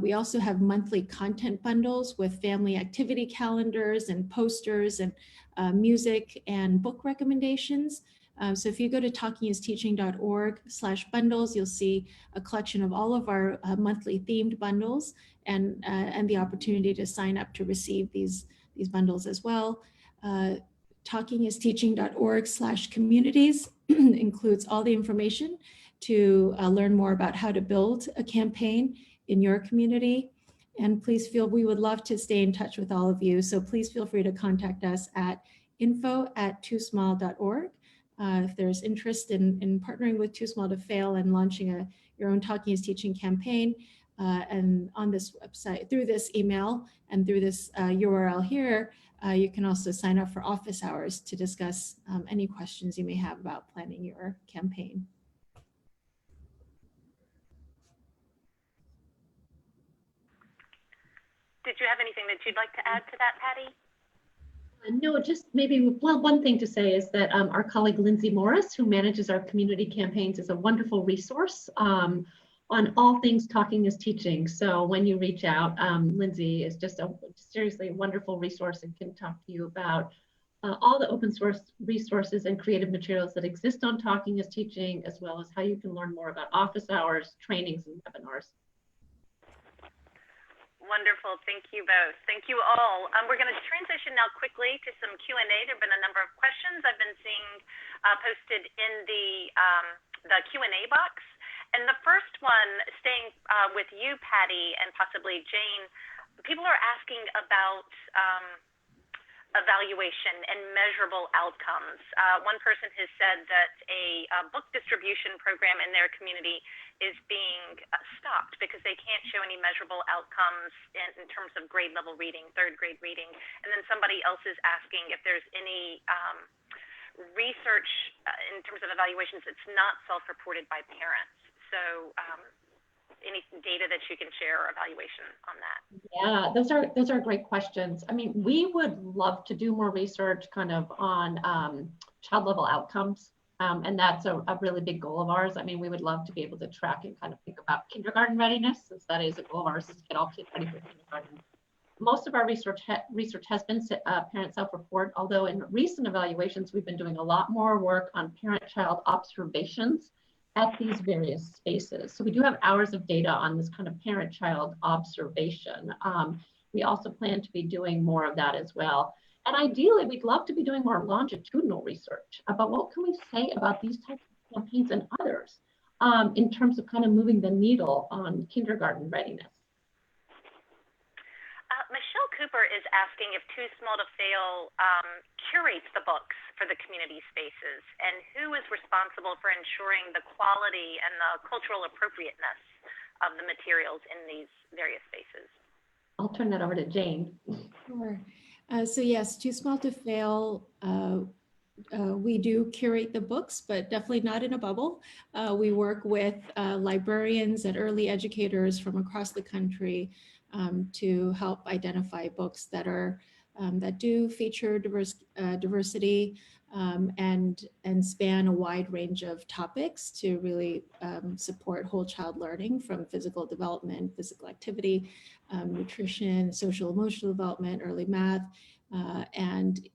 We also have monthly content bundles with family activity calendars and posters and music and book recommendations. So if you go to talkingisteaching.org/bundles, you'll see a collection of all of our monthly themed bundles and the opportunity to sign up to receive these bundles as well. Talkingisteaching.org/communities includes all the information to learn more about how to build a campaign in your community. And we would love to stay in touch with all of you. So please feel free to contact us at info@toosmall.org. If there's interest in partnering with Too Small to Fail and launching your own Talking is Teaching campaign, and on this website, through this email and through this URL here, you can also sign up for office hours to discuss any questions you may have about planning your campaign. Did you have anything that you'd like to add to that, Patty? No, just maybe one thing to say is that our colleague Lindsay Morris, who manages our community campaigns, is a wonderful resource on all things Talking is Teaching. So when you reach out, Lindsay is just a seriously wonderful resource and can talk to you about all the open source resources and creative materials that exist on Talking is Teaching, as well as how you can learn more about office hours, trainings, and webinars. Wonderful. Thank you both. Thank you all. We're going to transition now quickly to some Q&A. There have been a number of questions I've been seeing posted in the Q&A box. And the first one, staying with you, Patty, and possibly Jane, people are asking about evaluation and measurable outcomes. One person has said that a book distribution program in their community is being stopped because they can't show any measurable outcomes in terms of grade level reading, third grade reading. And then somebody else is asking if there's any research in terms of evaluations that's not self-reported by parents. So any data that you can share or evaluation on that? Yeah, those are great questions. I mean, we would love to do more research kind of on child level outcomes. And that's a really big goal of ours. I mean, we would love to be able to track and kind of think about kindergarten readiness, since that is a goal of ours, is to get all kids ready for kindergarten. Most of our research has been parent self-report, although in recent evaluations, we've been doing a lot more work on parent-child observations at these various spaces. So we do have hours of data on this kind of parent-child observation. We also plan to be doing more of that as well. And ideally, we'd love to be doing more longitudinal research about what can we say about these types of campaigns and others in terms of kind of moving the needle on kindergarten readiness. Michelle Cooper is asking if Too Small to Fail curates the books for the community spaces, and who is responsible for ensuring the quality and the cultural appropriateness of the materials in these various spaces? I'll turn that over to Jane. Sure. So yes, Too Small to Fail, we do curate the books, but definitely not in a bubble. We work with librarians and early educators from across the country to help identify books that are that do feature diversity and span a wide range of topics to really support whole child learning, from physical development, physical activity, nutrition, social emotional development, early math, and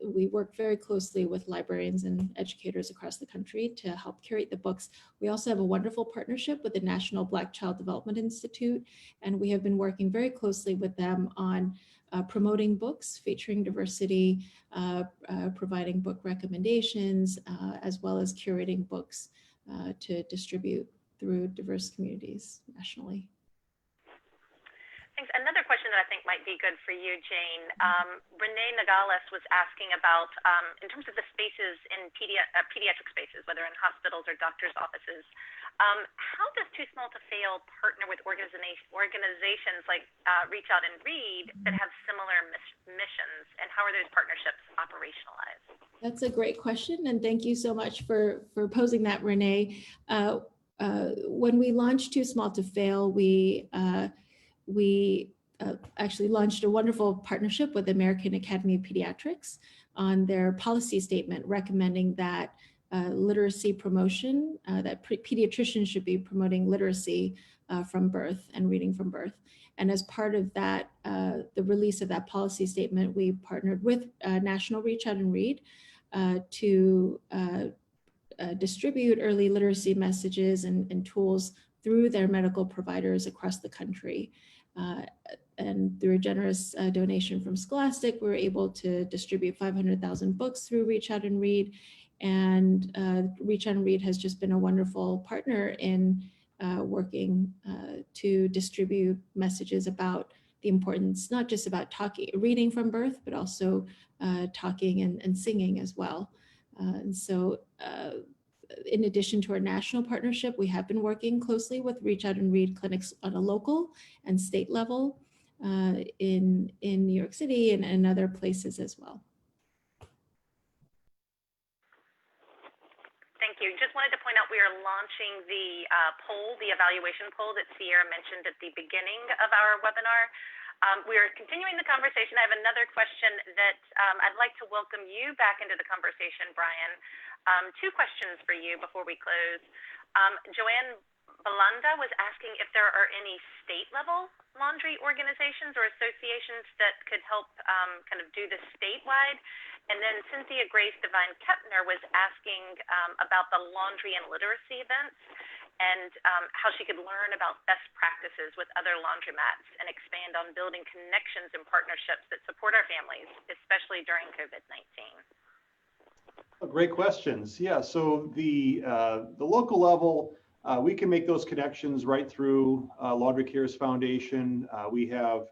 we work very closely with librarians and educators across the country to help curate the books. We also have a wonderful partnership with the National Black Child Development Institute, and we have been working very closely with them on promoting books featuring diversity, providing book recommendations, as well as curating books to distribute through diverse communities nationally. Thanks. Another question that I think might be good for you, Jane. Renee Nogales was asking about, in terms of the spaces in pediatric spaces, whether in hospitals or doctors' offices, how does Too Small to Fail partner with organizations like Reach Out and Read that have similar missions, and how are those partnerships operationalized? That's a great question, and thank you so much for posing that, Renee. When we launched Too Small to Fail, we actually launched a wonderful partnership with the American Academy of Pediatrics on their policy statement recommending that literacy promotion, that pediatricians should be promoting literacy from birth and reading from birth. And as part of that, the release of that policy statement, we partnered with National Reach Out and Read to distribute early literacy messages and tools through their medical providers across the country. And through a generous donation from Scholastic, we were able to distribute 500,000 books through Reach Out and Read. And Reach Out and Read has just been a wonderful partner in working to distribute messages about the importance, not just about reading from birth, but also talking and singing as well. And so in addition to our national partnership, we have been working closely with Reach Out and Read clinics on a local and state level in New York City and other places as well. Thank you. Just wanted to point out we are launching the poll, the evaluation poll that Sierra mentioned at the beginning of our webinar. We are continuing the conversation. I have another question that I'd like to welcome you back into the conversation, Brian. Two questions for you before we close. Joanne Belanda was asking if there are any state-level laundry organizations or associations that could help kind of do this statewide. And then Cynthia Grace Devine Kepner was asking about the laundry and literacy events and how she could learn about best practices with other laundromats and expand on building connections and partnerships that support our families, especially during COVID-19. Great questions. Yeah, so the local level, we can make those connections right through Laundry Cares Foundation. We have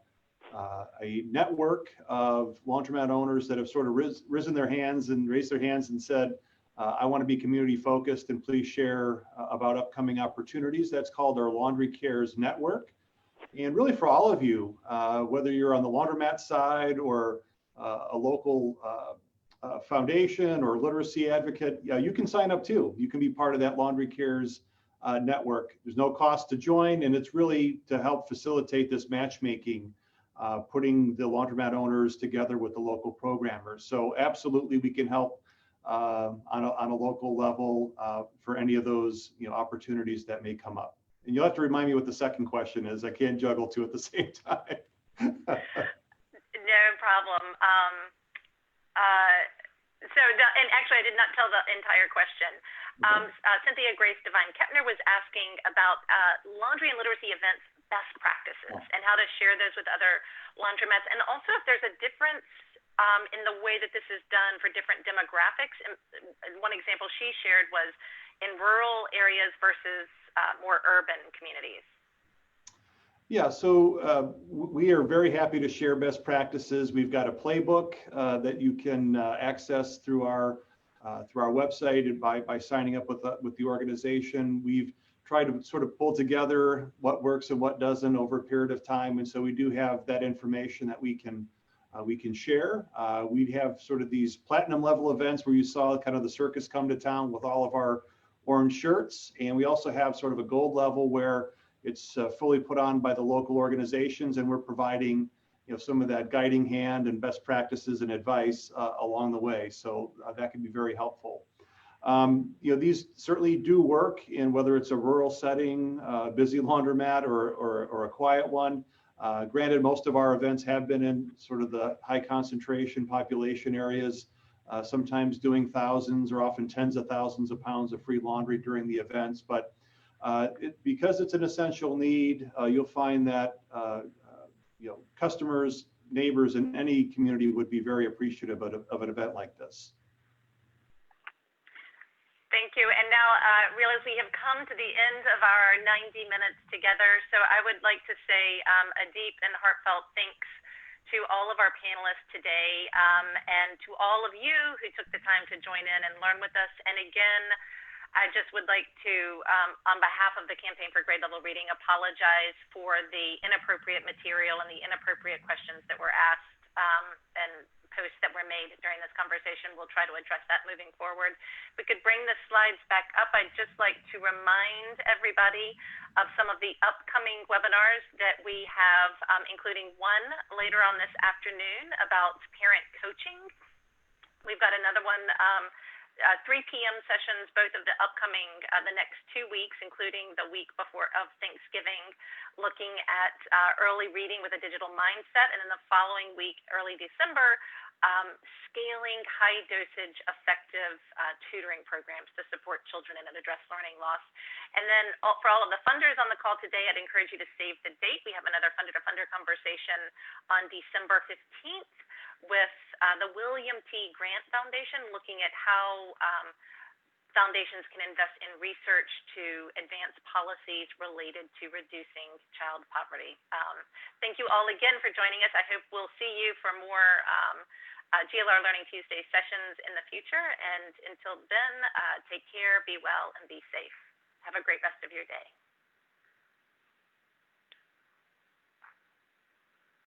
a network of laundromat owners that have sort of raised their hands and said, I want to be community focused and please share about upcoming opportunities. That's called our Laundry Cares Network. And really for all of you, whether you're on the laundromat side or a local foundation or literacy advocate, you can sign up too. You can be part of that Laundry Cares network. There's no cost to join, and it's really to help facilitate this matchmaking, putting the laundromat owners together with the local programmers. So absolutely, we can help on a local level for any of those opportunities that may come up. And you'll have to remind me what the second question is. I can't juggle two at the same time. No problem. And actually, I did not tell the entire question. Cynthia Grace Divine Kettner was asking about laundry and literacy events best practices and how to share those with other laundromats, and also if there's a difference in the way that this is done for different demographics. And one example she shared was in rural areas versus more urban communities. Yeah, so we are very happy to share best practices. We've got a playbook that you can access through our website and by signing up with the organization. We've tried to sort of pull together what works and what doesn't over a period of time, and so we do have that information that we can share. We have sort of these platinum level events where you saw kind of the circus come to town with all of our orange shirts, and we also have sort of a gold level where it's fully put on by the local organizations, and we're providing some of that guiding hand and best practices and advice along the way. So that can be very helpful. These certainly do work in whether it's a rural setting, busy laundromat, or a quiet one. Granted, most of our events have been in sort of the high concentration population areas, sometimes doing thousands or often tens of thousands of pounds of free laundry during the events. But because it's an essential need, you'll find that customers, neighbors in any community would be very appreciative of an event like this. Thank you. And now, realize we have come to the end of our 90 minutes together. So I would like to say a deep and heartfelt thanks to all of our panelists today, and to all of you who took the time to join in and learn with us. And again, I just would like to, on behalf of the Campaign for Grade Level Reading, apologize for the inappropriate material and the inappropriate questions that were asked and posts that were made during this conversation. We'll try to address that moving forward. We could bring the slides back up. I'd just like to remind everybody of some of the upcoming webinars that we have, including one later on this afternoon about parent coaching. We've got another one, 3 p.m. sessions, both of the upcoming, the next 2 weeks, including the week before of Thanksgiving, looking at early reading with a digital mindset, and then the following week, early December, scaling high dosage effective tutoring programs to support children and address learning loss. And then for all of the funders on the call today, I'd encourage you to save the date. We have another funder to funder conversation on December 15th with the William T. Grant Foundation, looking at how foundations can invest in research to advance policies related to reducing child poverty. Thank you all again for joining us. I hope we'll see you for more GLR Learning Tuesday sessions in the future. And until then, take care, be well, and be safe. Have a great rest of your day.